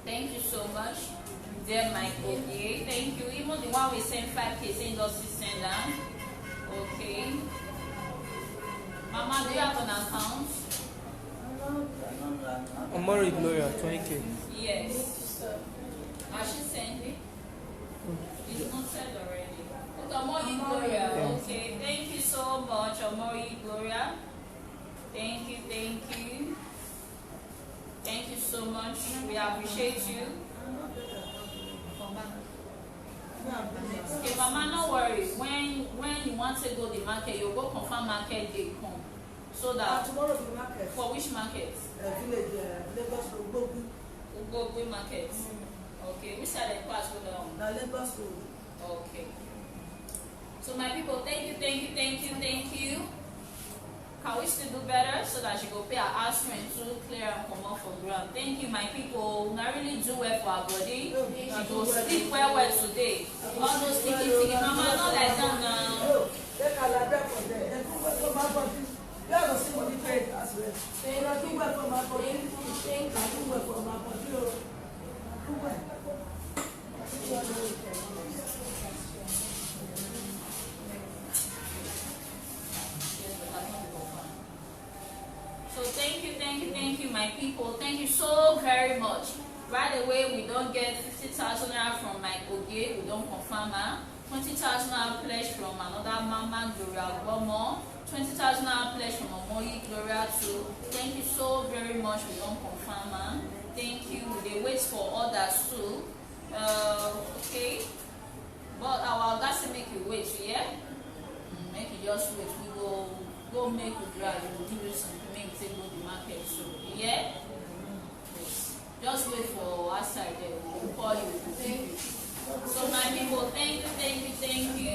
Speaker 2: Thank you so much. Dear Michael, okay, thank you. Even the one we send 5K, saying just send down. Okay. Mama, do you have an account?
Speaker 4: Omori Gloria, 20K.
Speaker 2: Yes. Has she sent it? It's not sent already. Okay, Omori Gloria. Okay, thank you so much, Omori Gloria. Thank you, thank you. Thank you so much. We appreciate you. Okay, Mama, no worry. When you want to go the market, you go confirm market day come. So that
Speaker 12: tomorrow the market.
Speaker 2: For which market?
Speaker 12: Village, Lagos Road.
Speaker 2: Ugogwe market. Okay, which side the pass go down?
Speaker 12: Now Lagos Road.
Speaker 2: Okay. So my people, thank you, thank you, thank you, thank you. Can we still do better so that she go pay our house rent to clear and come off for ground? Thank you, my people. Not really do well for our body. She go sleep well today. All those sticky, mama, not like that now.
Speaker 12: Take a ladder for them. For my body. You have to see what you pay as well. I do well for my body. I do well for my body. I do well.
Speaker 2: So thank you, my people. Thank you so very much. Right away, we don't get 50,000 naira from Mike Ogie. We don't confirm her. 20,000 naira pledge from another Mama Gloria Gomo. 20,000 naira pledge from Omori Gloria too. Thank you so very much. We don't confirm her. Thank you. They wait for others too. Okay. But our guys make you wait, yeah? Make you just wait. We go make you drive. We will give you some make you go to the market too. Yeah? Yes. Just wait for outside there. We'll call you. We'll take you. So my people, thank you, thank you, thank you.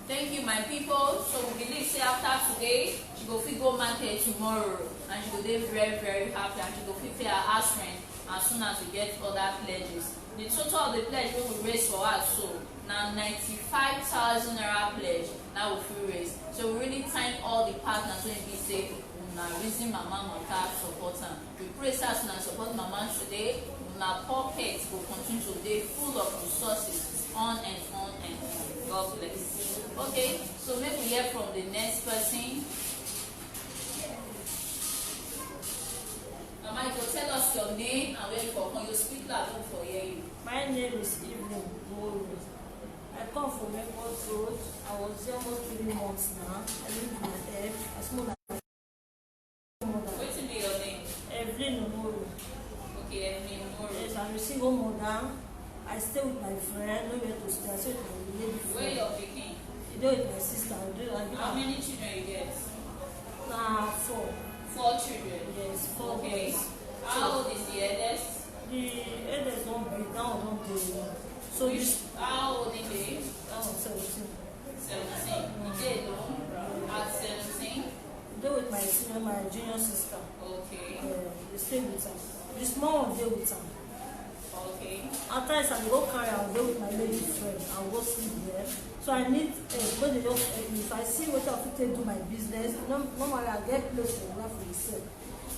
Speaker 2: Thank you, my people. So we believe say after today, she go fit go market tomorrow, and she go be very, very happy, and she go fit pay her house rent as soon as we get other pledges. The total of the pledge we raise for us so now 95,000 naira pledge. Now we free raise. So we really thank all the partners when we say na reason Mama Mota support her. We pray as na support Mama today. Now pockets will continue to be full of resources on and on and on. God bless. Okay, so maybe we hear from the next person. Mama, you tell us your name and where you come from. You speak loud for hear you.
Speaker 5: My name is Edo State. I come from Airport Road. I was here almost 3 months now. I live in my head. I smell like
Speaker 2: What's be your name?
Speaker 5: Evelyn Omoro.
Speaker 2: Okay, Evelyn Omoro.
Speaker 5: Yes, I'm a single mother. I stay with my friend. Nowhere to stay. I stay with my lady friend.
Speaker 2: Where you're picking?
Speaker 5: You do with my sister.
Speaker 2: How many children you get?
Speaker 5: 4.
Speaker 2: 4 children.
Speaker 5: Yes, 4
Speaker 2: Okay.
Speaker 5: boys.
Speaker 2: How old is the eldest?
Speaker 5: The eldest don't break. That one don't do. So
Speaker 2: How old is he?
Speaker 5: that one 17.
Speaker 2: 17. You did alone? At 17?
Speaker 5: They with my senior, my junior sister.
Speaker 2: Okay.
Speaker 5: They stay with her. The small one, they with her.
Speaker 2: Okay.
Speaker 5: At times I go carry, I'll go with my lady friend. I'll go sleep there. So I need when they just help me. If I see what I fit do my business, normally I get close to that for myself.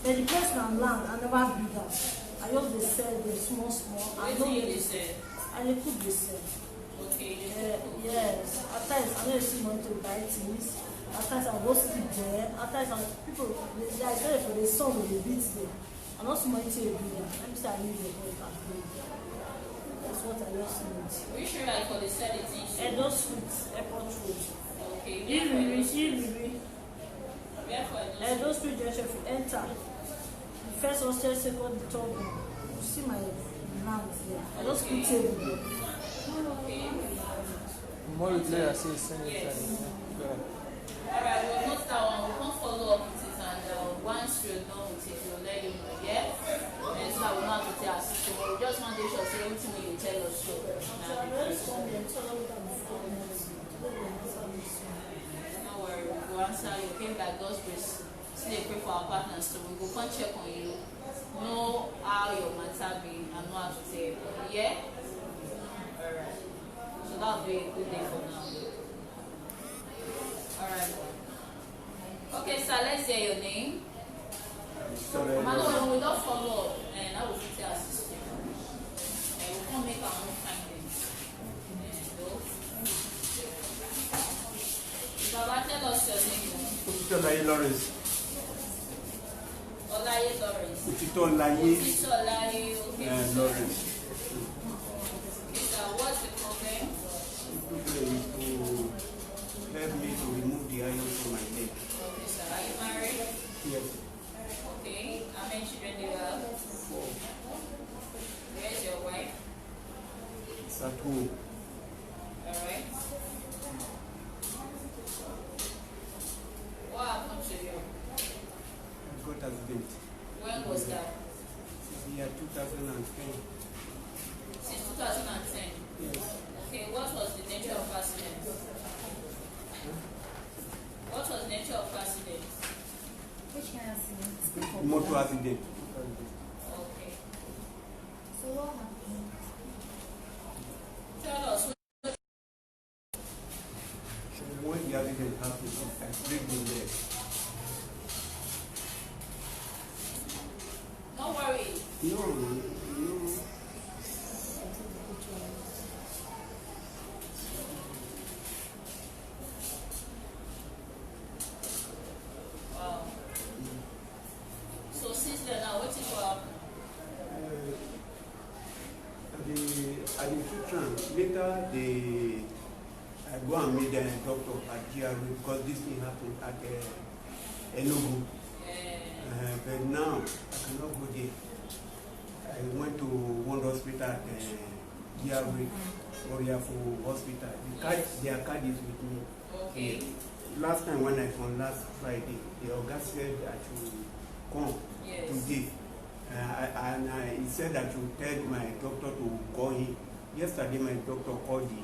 Speaker 5: But the place now land, I never build that. I just they sell them small. I know where they sell. And they cook they sell.
Speaker 2: Okay.
Speaker 5: Yes. At times I don't see money to buy things. At times I go sleep there. At times people they are sorry for the sun with the beats there. I not see money to do that. Let me say I need the boy at home. That's what I just need.
Speaker 2: Which road I call the selling things?
Speaker 5: Edo State, Airport Road.
Speaker 2: Okay.
Speaker 5: Edo State, just if you enter, the first hostel, second, the third one, you see my land there. I just put table there.
Speaker 2: Okay.
Speaker 4: Omori Gloria says send it.
Speaker 2: Yes.
Speaker 4: Go ahead.
Speaker 2: Alright, we'll note that one. We can't follow up with it, and once you're done with it, we'll let you know, yeah? And so that we'll not have to tell our system. We just want to make sure say everything when you tell us so. No worry, we'll answer you. Came by God's grace. Still pray for our partners, so we will come check on you. Know how your matter be and know how to say it. Yeah? Alright. So that'll be a good day for now. Alright. Okay, sir, let's hear your name. No, we don't follow up, and I will tell assist you. And we can't make our own findings. Baba, tell us your name.
Speaker 13: Olaye Lawrence.
Speaker 2: Olaye Lawrence.
Speaker 13: Olaye
Speaker 2: okay.
Speaker 13: Lawrence.
Speaker 2: Okay, sir, what's the problem?
Speaker 13: To help me to remove the iron from my leg.
Speaker 2: Okay, sir, are you married?
Speaker 13: Yes.
Speaker 2: Okay, how many children do you have?
Speaker 13: 4.
Speaker 2: Where's your wife?
Speaker 13: It's at home.
Speaker 2: Alright. What happened to you?
Speaker 13: I got accident.
Speaker 2: When was that?
Speaker 13: Year 2010.
Speaker 2: Since 2010?
Speaker 13: Yes.
Speaker 2: Okay, what was the nature of accident? What was the nature of accident?
Speaker 10: Which kind of accident?
Speaker 13: Motor accident.
Speaker 2: Okay.
Speaker 10: So what happened?
Speaker 2: Tell us.
Speaker 13: When the accident happened, I break the leg.
Speaker 2: Don't worry.
Speaker 13: No.
Speaker 2: Wow. So since then, now what is what happened?
Speaker 13: At the treatment, later I go and meet the doctor at GRA because this thing happened at Enugu. But now I cannot go there. I went to one hospital at GRA, Oriafo Hospital. Their card is with me.
Speaker 2: Okay.
Speaker 13: Last time when I come last Friday, the Oga said I should come today. He said that you tell my doctor to call him. Yesterday my doctor called the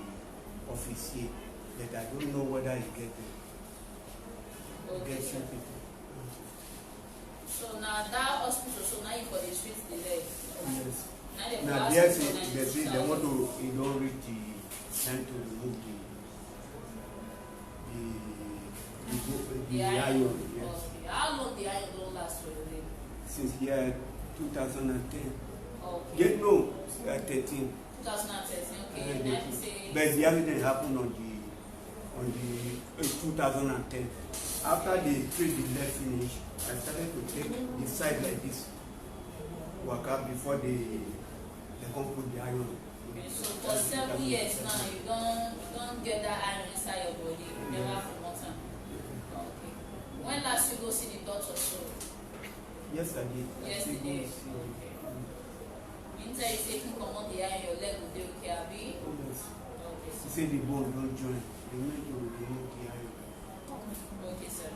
Speaker 13: office here, but I don't know whether he get it.
Speaker 2: Okay. So now that hospital, so now you for the street the leg.
Speaker 13: Yes.
Speaker 2: Now
Speaker 13: they say they want to, you don't reach the time to remove the iron. Yes.
Speaker 2: Okay. How long the iron don't last for your leg?
Speaker 13: Since year 2010.
Speaker 2: Okay.
Speaker 13: Get no, 13.
Speaker 2: 2013. Okay.
Speaker 13: But the accident happened on the 2010. After they treat the leg finish, I started to take the side like this, work out before they come put the iron.
Speaker 2: Okay, so for 7 years now, you don't get that iron inside your body. You never promote them. Okay. When last you go see the doctor? So
Speaker 13: yesterday.
Speaker 2: Yesterday. Okay. Means that you say you come on the iron, your leg will do okay, Abi?
Speaker 13: Yes.
Speaker 2: Okay.
Speaker 13: He said the bone don't join. They need to remove the iron.
Speaker 2: Okay, sir.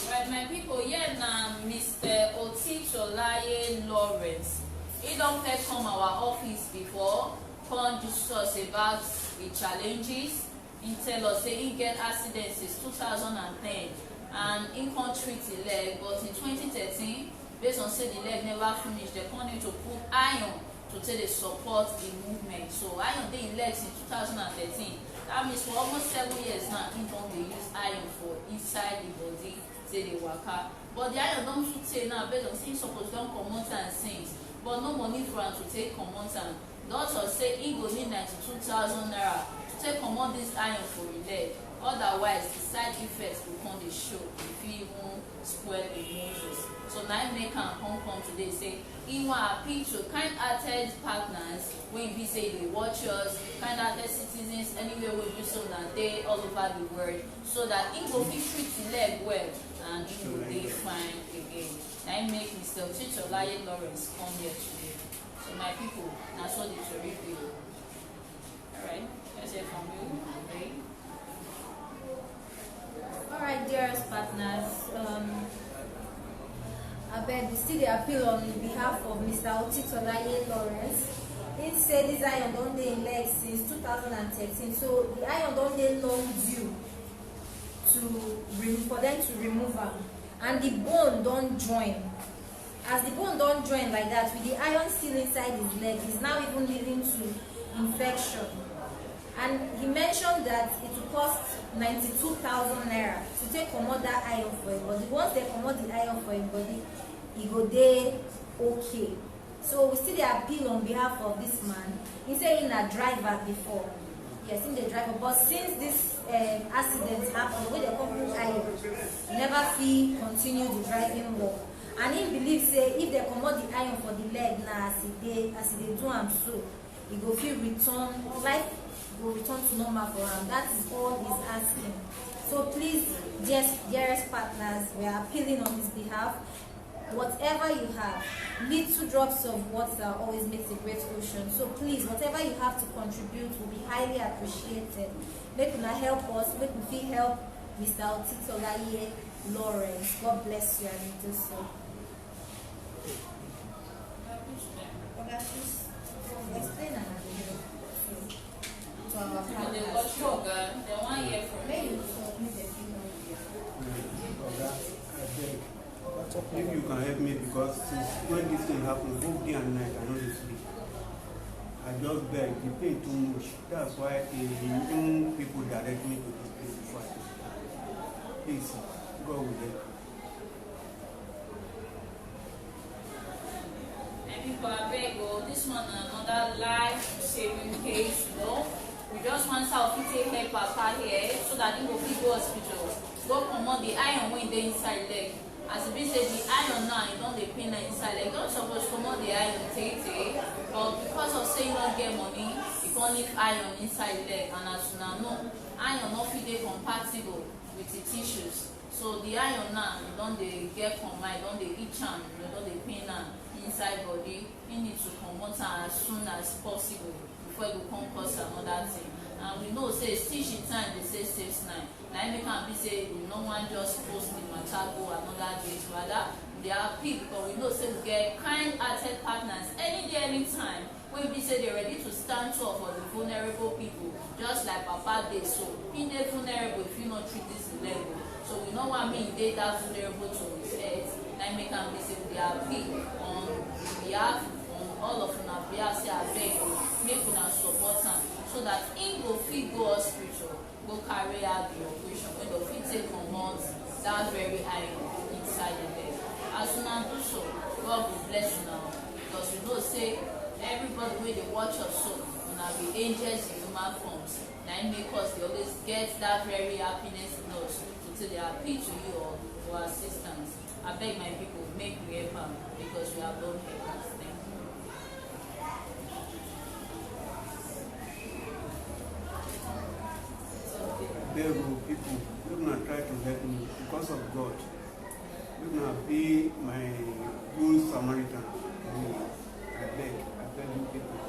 Speaker 2: Right, my people, here now, Mr. Otitolaye Lawrence. He don't come our office before, come discuss about the challenges. He tell us say he get accidents since 2010 and he can't treat the leg, but in 2013, based on say the leg never finished, they come need to put iron to take the support the movement. So iron dey in legs in 2013. That means for almost 7 years now, he don't use iron for inside the body. Say they waka, but the iron don't shoot say now based on saying suppose don't comot and things, but no money for him to take comot and doctor say he go need 92,000 naira to take comot this iron for him leg. Otherwise, the side effects will come dey show if he even spoil the muscles. So now make am come today say he wan appeal to kind-hearted partners wey be say dey watch us, kind-hearted citizens anywhere wey be so na dey all over the world, so that he go fit treat the leg well and he go dey fine again. Na im make Mr. Otitolaye Lawrence come here today. So my people, na so the tori be. Alright, let's hear from you. Okay.
Speaker 10: Alright, dearest partners, I beg we still dey appeal on behalf of Mr. Otitolaye Lawrence. He say this iron don dey in leg since 2013, so the iron don dey long due for them to remove am, and the bone don join. As the bone don join like that, with the iron still inside his leg, is now even leading to infection. And he mentioned that it will cost 92,000 naira to take comot that iron for him body. Once they comot the iron for him body, he go dey okay. So we still dey appeal on behalf of this man. He say he na driver before. Yes, in the driver, but since this accident happened, when they come put iron, he never fit continue the driving work. And he believes say if they comot the iron for the leg now as he dey do am so, he go fit return, life go return to normal for him. That is all he's asking. So please, dearest partners, we are appealing on his behalf. Whatever you have, little drops of water always makes a great ocean. So please, whatever you have to contribute will be highly appreciated. Make una help us, make we fit help Mr. Otitolaye Lawrence. God bless you and do so. Explain to our partners.
Speaker 2: They want hear from you.
Speaker 13: If you can help me, because since when this thing happened, both day and night, I know this sleep. I just beg, you pay too much. That's why even people direct me to this place before I start. Please, go with it.
Speaker 2: And people are beg, this one another life-saving case, you know. We just want to take help Papa here so that he will go hospital. Go comot the iron when they inside leg. As it be said, the iron now, you don't pain inside leg. Don't suppose come out the iron take, but because of saying not get money, you can't leave iron inside leg. And as you now know, iron not fit compatible with the tissues. So the iron now, you don't get combined, don't itch and you don't pain inside body. You need to come out as soon as possible before you come cause another thing. And we know say stitch in time, they say saves 9. Now make can be say no one just post the matter go another day. Rather they are people because we know say we get kind-hearted partners any day, anytime. When we say they're ready to stand tall for the vulnerable people, just like Papa did. So in the vulnerable if you not treat this level. So we know what I mean they that vulnerable to his head. Now make can be say they are people on behalf on all of them behalf say I beg make una support them. So that in go fit go hospital, go carry out the operation when the fit take comot that very iron inside the leg. As soon as do so, God will bless you now. Because we know say everybody wey dey watch us so una be angels in human forms. Now it make us they always get that very happiness in us until they appeal to you all for assistance. I beg my people make we help them because we are both helpers. Thank you.
Speaker 13: There will people who gonna try to help me because of God. Who gonna be my good Samaritan. I beg you people.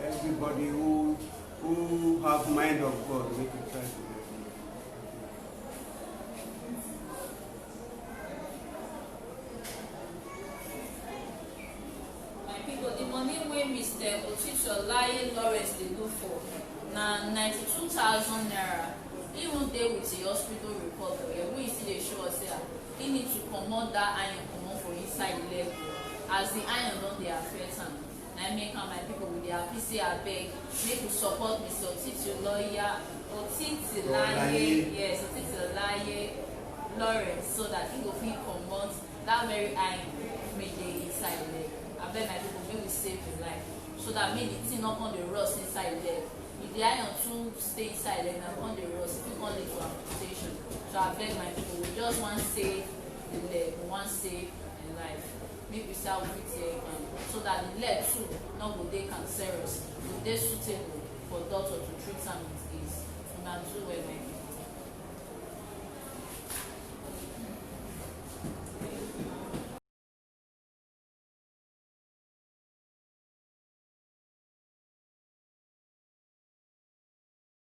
Speaker 13: Everybody who have mind of God, make it try to help me.
Speaker 2: My people, the money wey Mr. Otitolaye Lawrence dey look for na 92,000 naira. Even dey with the hospital report where we see dey show us say he need to comot that iron comot for inside the leg as the iron don dey affect am. Na make am my people with their happy say abeg make we support Mr. Otitolaye Lawrence so that he go fit comot that very iron wey dey inside the leg. Abeg my people make we save the life so that make the thing not come dey rust inside the leg. If the iron too stay inside then I come the rust, if you come lead to amputation. So I beg my people, we just want to save the leg, we want to save the life. Make we start with here so that the leg too not go dey cancerous, go dey suitable for doctor to treat am with ease. Una do well, my